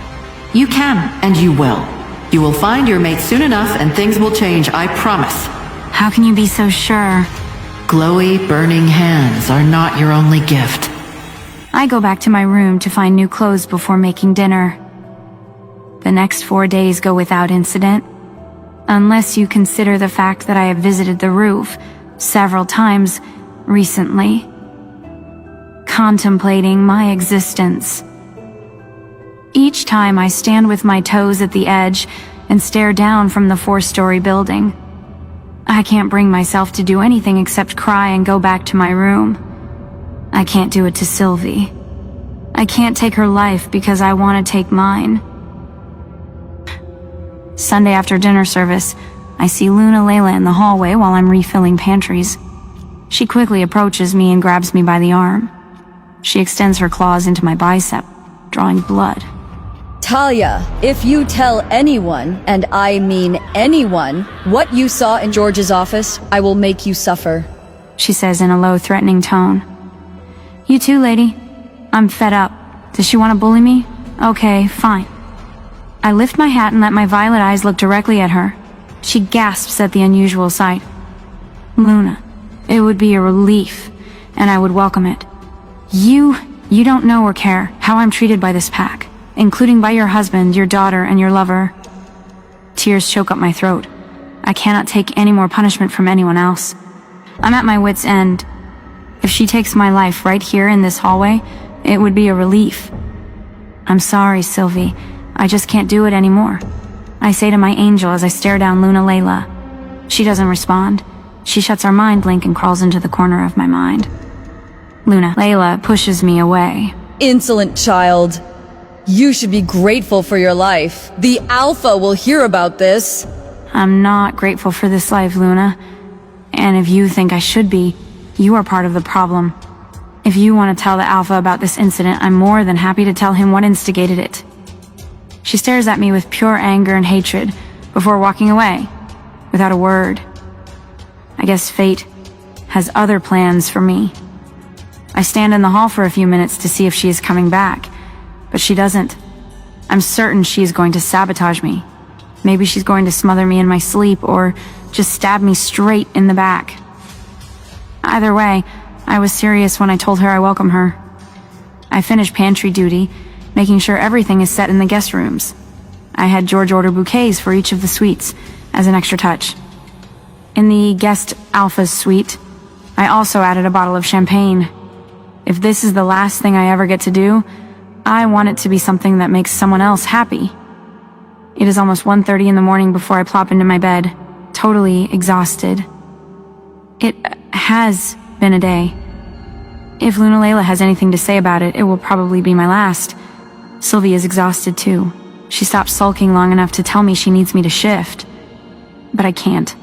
You can, and you will. You will find your mate soon enough and things will change, I promise. How can you be so sure? Glowy, burning hands are not your only gift. I go back to my room to find new clothes before making dinner. The next 4 days go without incident, unless you consider the fact that I have visited the roof several times recently, contemplating my existence. Each time I stand with my toes at the edge and stare down from the 4-story building. I can't bring myself to do anything except cry and go back to my room. I can't do it to Sylvie. I can't take her life because I want to take mine. Sunday after dinner service, I see Luna Layla in the hallway while I'm refilling pantries. She quickly approaches me and grabs me by the arm. She extends her claws into my bicep, drawing blood. Talia, if you tell anyone, and I mean anyone, what you saw in George's office, I will make you suffer. She says in a low, threatening tone. You too, lady. I'm fed up. Does she want to bully me? Okay, fine. I lift my hat and let my violet eyes look directly at her. She gasps at the unusual sight. Luna, it would be a relief, and I would welcome it. You don't know or care how I'm treated by this pack, including by your husband, your daughter, and your lover. Tears choke up my throat. I cannot take any more punishment from anyone else. I'm at my wit's end. If she takes my life right here in this hallway, it would be a relief. I'm sorry, Sylvie. I just can't do it anymore. I say to my angel as I stare down Luna Layla. She doesn't respond. She shuts her mind blink and crawls into the corner of my mind. Luna Layla pushes me away. Insolent child. You should be grateful for your life. The Alpha will hear about this. I'm not grateful for this life, Luna. And if you think I should be, you are part of the problem. If you want to tell the Alpha about this incident, I'm more than happy to tell him what instigated it. She stares at me with pure anger and hatred before walking away, without a word. I guess fate has other plans for me. I stand in the hall for a few minutes to see if she is coming back, but she doesn't. I'm certain she is going to sabotage me. Maybe she's going to smother me in my sleep or just stab me straight in the back. Either way, I was serious when I told her I welcome her. I finished pantry duty, making sure everything is set in the guest rooms. I had George order bouquets for each of the suites as an extra touch. In the guest Alpha's suite, I also added a bottle of champagne. If this is the last thing I ever get to do, I want it to be something that makes someone else happy. It is almost 1:30 in the morning before I plop into my bed, totally exhausted. It has been a day. If Luna Layla has anything to say about it, it will probably be my last. Sylvie is exhausted too. She stopped sulking long enough to tell me she needs me to shift. But I can't.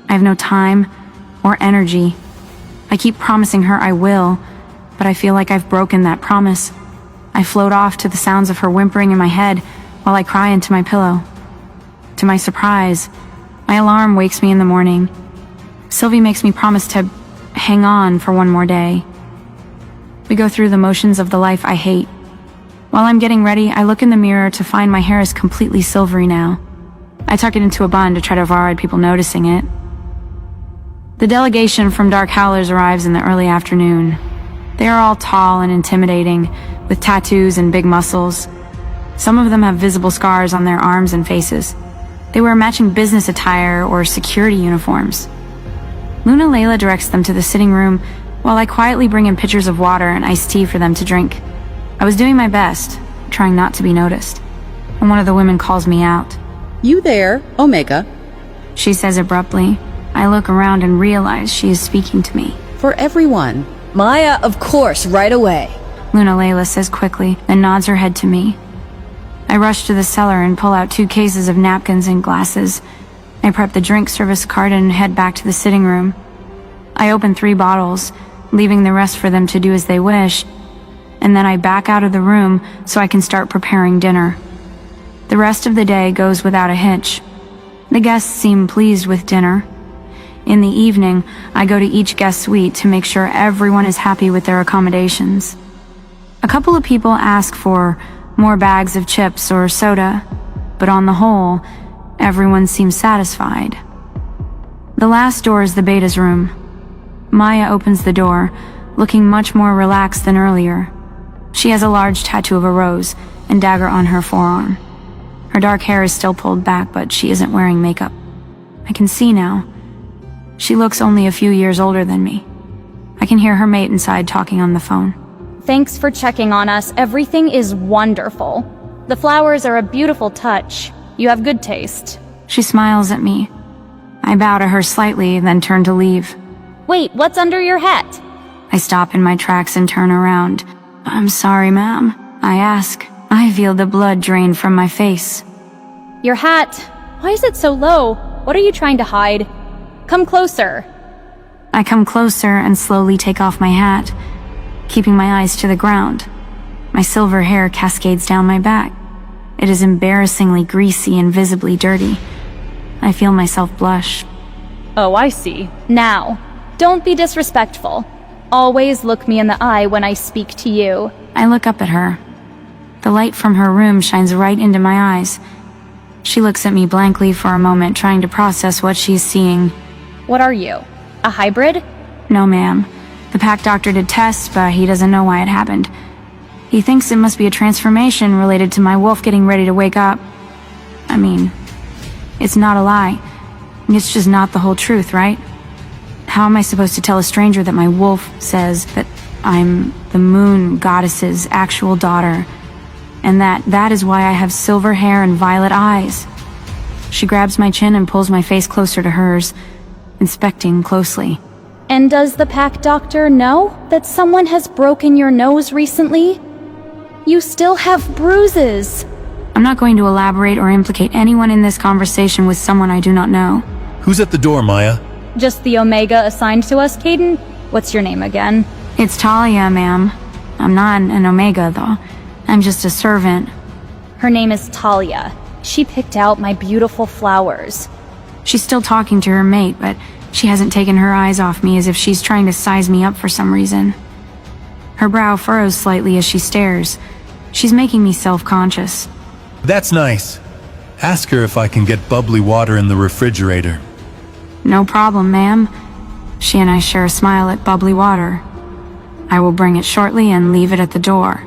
I have no time or energy. I keep promising her I will, but I feel like I've broken that promise. I float off to the sounds of her whimpering in my head while I cry into my pillow. To my surprise, my alarm wakes me in the morning. Sylvie makes me promise to hang on for one more day. We go through the motions of the life I hate. While I'm getting ready, I look in the mirror to find my hair is completely silvery now. I tuck it into a bun to try to avoid people noticing it. The delegation from Dark Howlers arrives in the early afternoon. They are all tall and intimidating, with tattoos and big muscles. Some of them have visible scars on their arms and faces. They wear matching business attire or security uniforms. Luna Layla directs them to the sitting room while I quietly bring in pitchers of water and iced tea for them to drink. I was doing my best, trying not to be noticed, and one of the women calls me out. You there, Omega? She says abruptly. I look around and realize she is speaking to me. For everyone. Maya, of course, right away. Luna Layla says quickly, then nods her head to me. I rush to the cellar and pull out 2 cases of napkins and glasses. I prep the drink service cart and head back to the sitting room. I open 3 bottles, leaving the rest for them to do as they wish. and then I back out of the room so I can start preparing dinner. The rest of the day goes without a hitch. The guests seem pleased with dinner. In the evening, I go to each guest suite to make sure everyone is happy with their accommodations. A couple of people ask for more bags of chips or soda, but on the whole, everyone seems satisfied. The last door is the beta's room. Maya opens the door, looking much more relaxed than earlier. She has a large tattoo of a rose and dagger on her forearm. Her dark hair is still pulled back, but she isn't wearing makeup. I can see now. She looks only a few years older than me. I can hear her mate inside talking on the phone. Thanks for checking on us. Everything is wonderful. The flowers are a beautiful touch. You have good taste. She smiles at me. I bow to her slightly, then turn to leave. Wait, what's under your hat? I stop in my tracks and turn around. I'm sorry, ma'am, I ask. I feel the blood drain from my face. Your hat. Why is it so low? What are you trying to hide? Come closer. I come closer and slowly take off my hat, keeping my eyes to the ground. My silver hair cascades down my back. It is embarrassingly greasy and visibly dirty. I feel myself blush. Oh, I see. Now, don't be disrespectful. Always look me in the eye when I speak to you. I look up at her. The light from her room shines right into my eyes. She looks at me blankly for a moment, trying to process what she's seeing. What are you? A hybrid? No, ma'am. The pack doctor did tests, but he doesn't know why it happened. He thinks it must be a transformation related to my wolf getting ready to wake up. I mean, it's not a lie. It's just not the whole truth, right? How am I supposed to tell a stranger that my wolf says that I'm the moon goddess's actual daughter, and that is why I have silver hair and violet eyes? She grabs my chin and pulls my face closer to hers, inspecting closely. And does the pack doctor know that someone has broken your nose recently? You still have bruises. I'm not going to elaborate or implicate anyone in this conversation with someone I do not know. Who's at the door, Maya? Just the Omega assigned to us, Caden? What's your name again? It's Talia, ma'am. I'm not an Omega, though. I'm just a servant. Her name is Talia. She picked out my beautiful flowers. She's still talking to her mate, but she hasn't taken her eyes off me, as if she's trying to size me up for some reason. Her brow furrows slightly as she stares. She's making me self-conscious. That's nice. Ask her if I can get bubbly water in the refrigerator. No problem, ma'am. She and I share a smile at bubbly water. I will bring it shortly and leave it at the door.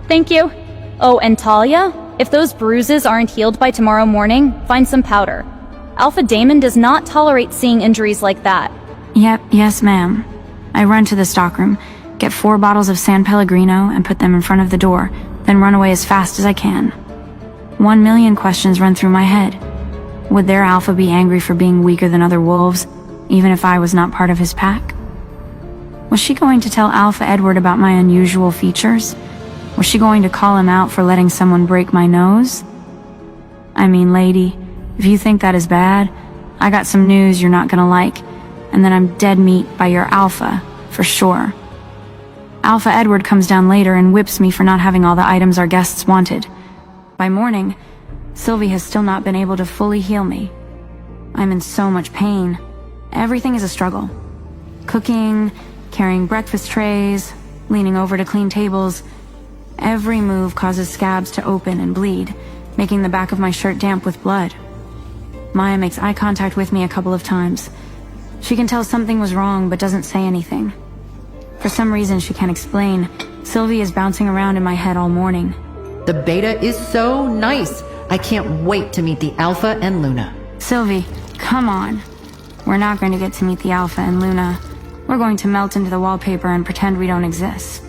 Thank you. Oh, and Talia, if those bruises aren't healed by tomorrow morning, find some powder. Alpha Damon does not tolerate seeing injuries like that. Yep, yes, ma'am. I run to the stockroom, get 4 bottles of San Pellegrino and put them in front of the door, then run away as fast as I can. 1 million questions run through my head. Would their Alpha be angry for being weaker than other wolves, even if I was not part of his pack? Was she going to tell Alpha Edward about my unusual features? Was she going to call him out for letting someone break my nose? I mean, lady, if you think that is bad, I got some news you're not gonna like, and then I'm dead meat by your Alpha, for sure. Alpha Edward comes down later and whips me for not having all the items our guests wanted. By morning, Sylvie has still not been able to fully heal me. I'm in so much pain. Everything is a struggle. Cooking, carrying breakfast trays, leaning over to clean tables. Every move causes scabs to open and bleed, making the back of my shirt damp with blood. Maya makes eye contact with me a couple of times. She can tell something was wrong but doesn't say anything. For some reason she can't explain, Sylvie is bouncing around in my head all morning. The beta is so nice. I can't wait to meet the Alpha and Luna. Sylvie, come on. We're not going to get to meet the Alpha and Luna. We're going to melt into the wallpaper and pretend we don't exist.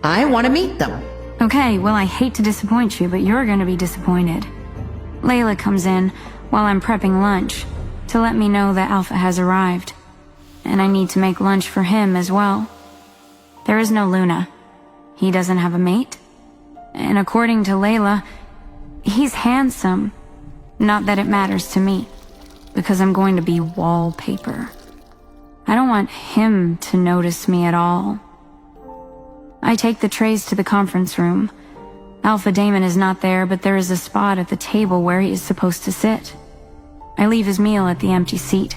I want to meet them. Okay, well, I hate to disappoint you, but you're going to be disappointed. Layla comes in while I'm prepping lunch to let me know that Alpha has arrived. And I need to make lunch for him as well. There is no Luna. He doesn't have a mate. And according to Layla, he's handsome. Not that it matters to me, because I'm going to be wallpaper. I don't want him to notice me at all. I take the trays to the conference room. Alpha Damon is not there, but there is a spot at the table where he is supposed to sit. I leave his meal at the empty seat.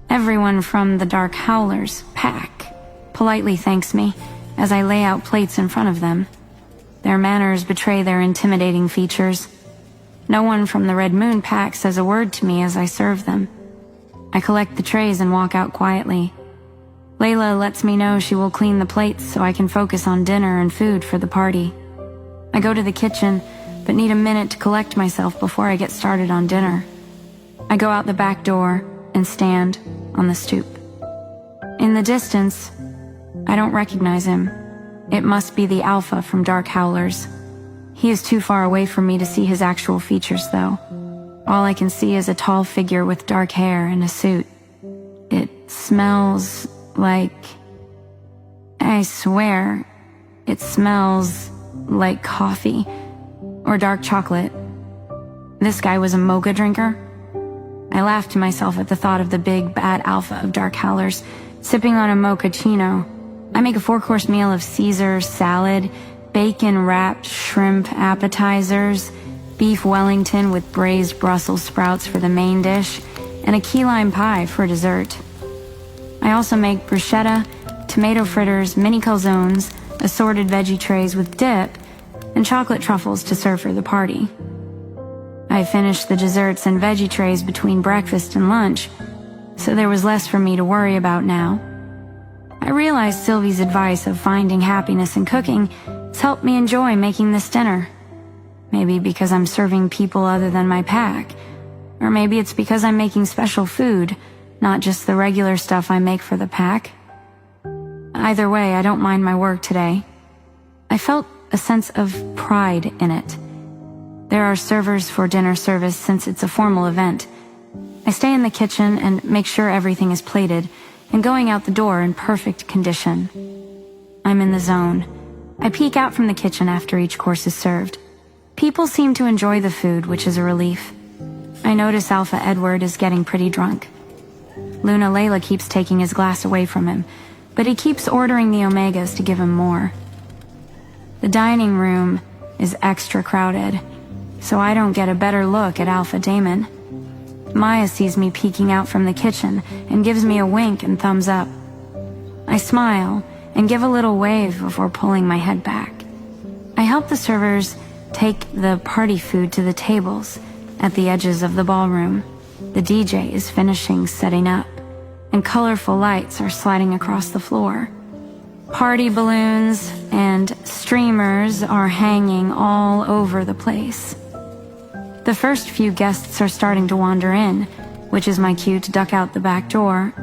Everyone from the Dark Howlers pack politely thanks me as I lay out plates in front of them. Their manners betray their intimidating features. No one from the Red Moon pack says a word to me as I serve them. I collect the trays and walk out quietly. Layla lets me know she will clean the plates so I can focus on dinner and food for the party. I go to the kitchen, but need a minute to collect myself before I get started on dinner. I go out the back door and stand on the stoop. In the distance, I don't recognize him. It must be the Alpha from Dark Howlers. He is too far away for me to see his actual features, though. All I can see is a tall figure with dark hair and a suit. It smells like... I swear, it smells like coffee or dark chocolate. This guy was a mocha drinker. I laughed to myself at the thought of the big bad Alpha of Dark Howlers sipping on a mochaccino. I make a 4-course meal of Caesar salad, bacon-wrapped shrimp appetizers, beef Wellington with braised Brussels sprouts for the main dish, and a key lime pie for dessert. I also make bruschetta, tomato fritters, mini calzones, assorted veggie trays with dip, and chocolate truffles to serve for the party. I finished the desserts and veggie trays between breakfast and lunch, so there was less for me to worry about now. I realized Sylvie's advice of finding happiness in cooking has helped me enjoy making this dinner. Maybe because I'm serving people other than my pack, or maybe it's because I'm making special food, not just the regular stuff I make for the pack. Either way, I don't mind my work today. I felt a sense of pride in it. There are servers for dinner service since it's a formal event. I stay in the kitchen and make sure everything is plated, and going out the door in perfect condition. I'm in the zone. I peek out from the kitchen after each course is served. People seem to enjoy the food, which is a relief. I notice Alpha Edward is getting pretty drunk. Luna Layla keeps taking his glass away from him, but he keeps ordering the Omegas to give him more. The dining room is extra crowded, so I don't get a better look at Alpha Damon. Maya sees me peeking out from the kitchen and gives me a wink and thumbs up. I smile and give a little wave before pulling my head back. I help the servers take the party food to the tables at the edges of the ballroom. The DJ is finishing setting up, and colorful lights are sliding across the floor. Party balloons and streamers are hanging all over the place. The first few guests are starting to wander in, which is my cue to duck out the back door.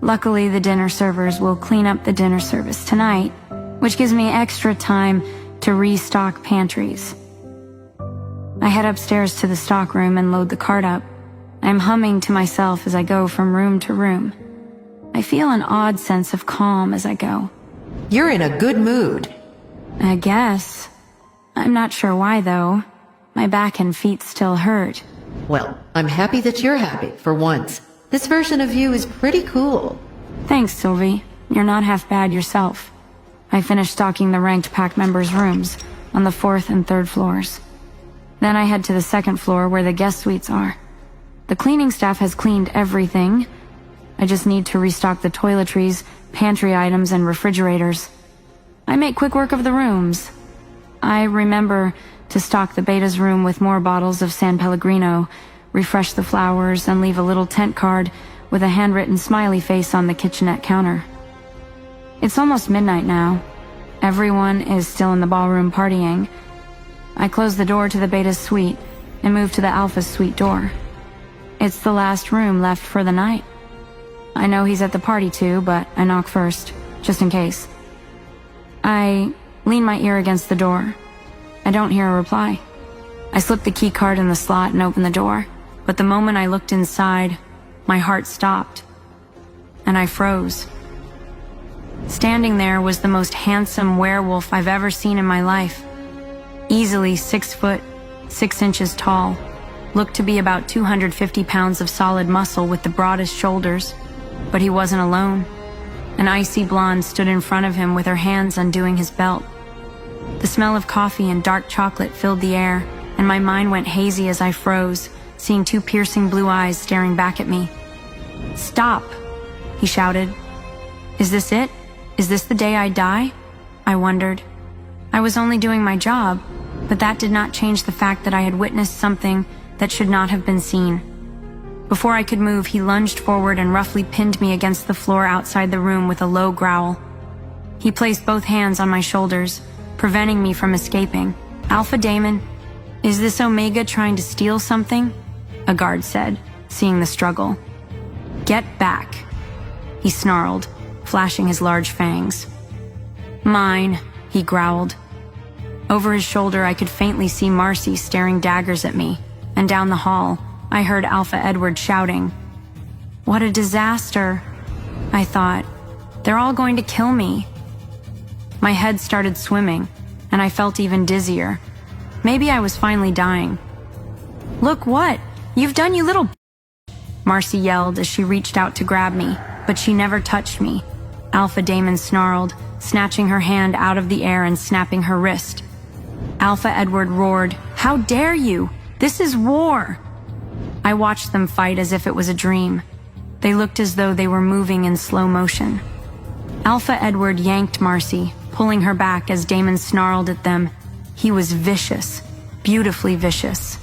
Luckily, the dinner servers will clean up the dinner service tonight, which gives me extra time to restock pantries. I head upstairs to the stockroom and load the cart up. I'm humming to myself as I go from room to room. I feel an odd sense of calm as I go. You're in a good mood. I guess. I'm not sure why, though. My back and feet still hurt. Well, I'm happy that you're happy, for once. This version of you is pretty cool. Thanks, Sylvie. You're not half bad yourself. I finished stocking the ranked pack members' rooms on the 4th and 3rd floors. Then I head to the 2nd floor where the guest suites are. The cleaning staff has cleaned everything. I just need to restock the toiletries, pantry items, and refrigerators. I make quick work of the rooms. I remember to stock the beta's room with more bottles of San Pellegrino, refresh the flowers, and leave a little tent card with a handwritten smiley face on the kitchenette counter. It's almost midnight now. Everyone is still in the ballroom partying. I close the door to the beta's suite and move to the alpha's suite door. It's the last room left for the night. I know he's at the party too, but I knock first, just in case. I lean my ear against the door. I don't hear a reply. I slip the key card in the slot and open the door, but the moment I looked inside, my heart stopped, and I froze. Standing there was the most handsome werewolf I've ever seen in my life. Easily 6 foot, 6 inches tall, looked to be about 250 pounds of solid muscle with the broadest shoulders, but he wasn't alone. An icy blonde stood in front of him with her hands undoing his belt. The smell of coffee and dark chocolate filled the air, and my mind went hazy as I froze, seeing two piercing blue eyes staring back at me. "Stop," he shouted. "Is this it? Is this the day I die?" I wondered. I was only doing my job, but that did not change the fact that I had witnessed something that should not have been seen. Before I could move, he lunged forward and roughly pinned me against the floor outside the room with a low growl. He placed both hands on my shoulders, preventing me from escaping. "Alpha Damon, is this Omega trying to steal something?" a guard said, seeing the struggle. "Get back," he snarled, flashing his large fangs. "Mine," he growled. Over his shoulder, I could faintly see Marcy staring daggers at me, and down the hall, I heard Alpha Edward shouting. "What a disaster," I thought. "They're all going to kill me." My head started swimming, and I felt even dizzier. Maybe I was finally dying. "Look what you've done, you little b-" Marcy yelled as she reached out to grab me, but she never touched me. Alpha Damon snarled, snatching her hand out of the air and snapping her wrist. Alpha Edward roared, "How dare you? This is war!" I watched them fight as if it was a dream. They looked as though they were moving in slow motion. Alpha Edward yanked Marcy, pulling her back as Damon snarled at them. He was vicious, beautifully vicious.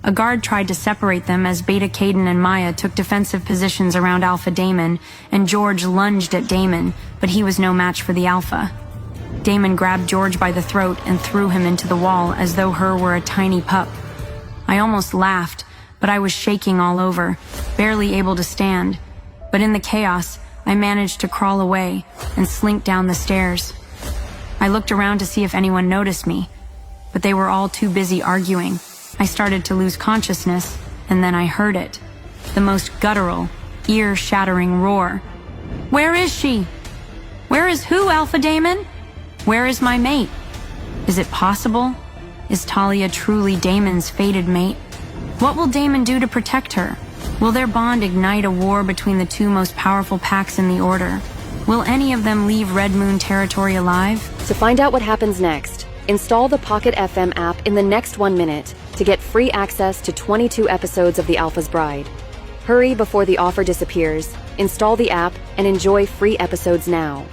A guard tried to separate them as Beta Caden and Maya took defensive positions around Alpha Damon, and George lunged at Damon, but he was no match for the Alpha. Damon grabbed George by the throat and threw him into the wall as though her were a tiny pup. I almost laughed, but I was shaking all over, barely able to stand. But in the chaos, I managed to crawl away and slink down the stairs. I looked around to see if anyone noticed me, but they were all too busy arguing. I started to lose consciousness, and then I heard it. The most guttural, ear-shattering roar. "Where is she? Where is who, Alpha Damon? Where is my mate? Is it possible? Is Talia truly Damon's fated mate? What will Damon do to protect her? Will their bond ignite a war between the two most powerful packs in the Order? Will any of them leave Red Moon territory alive?" To find out what happens next, install the Pocket FM app in the next 1 minute to get free access to 22 episodes of The Alpha's Bride. Hurry before the offer disappears, install the app, and enjoy free episodes now.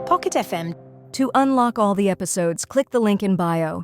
Pocket FM. To unlock all the episodes, click the link in bio.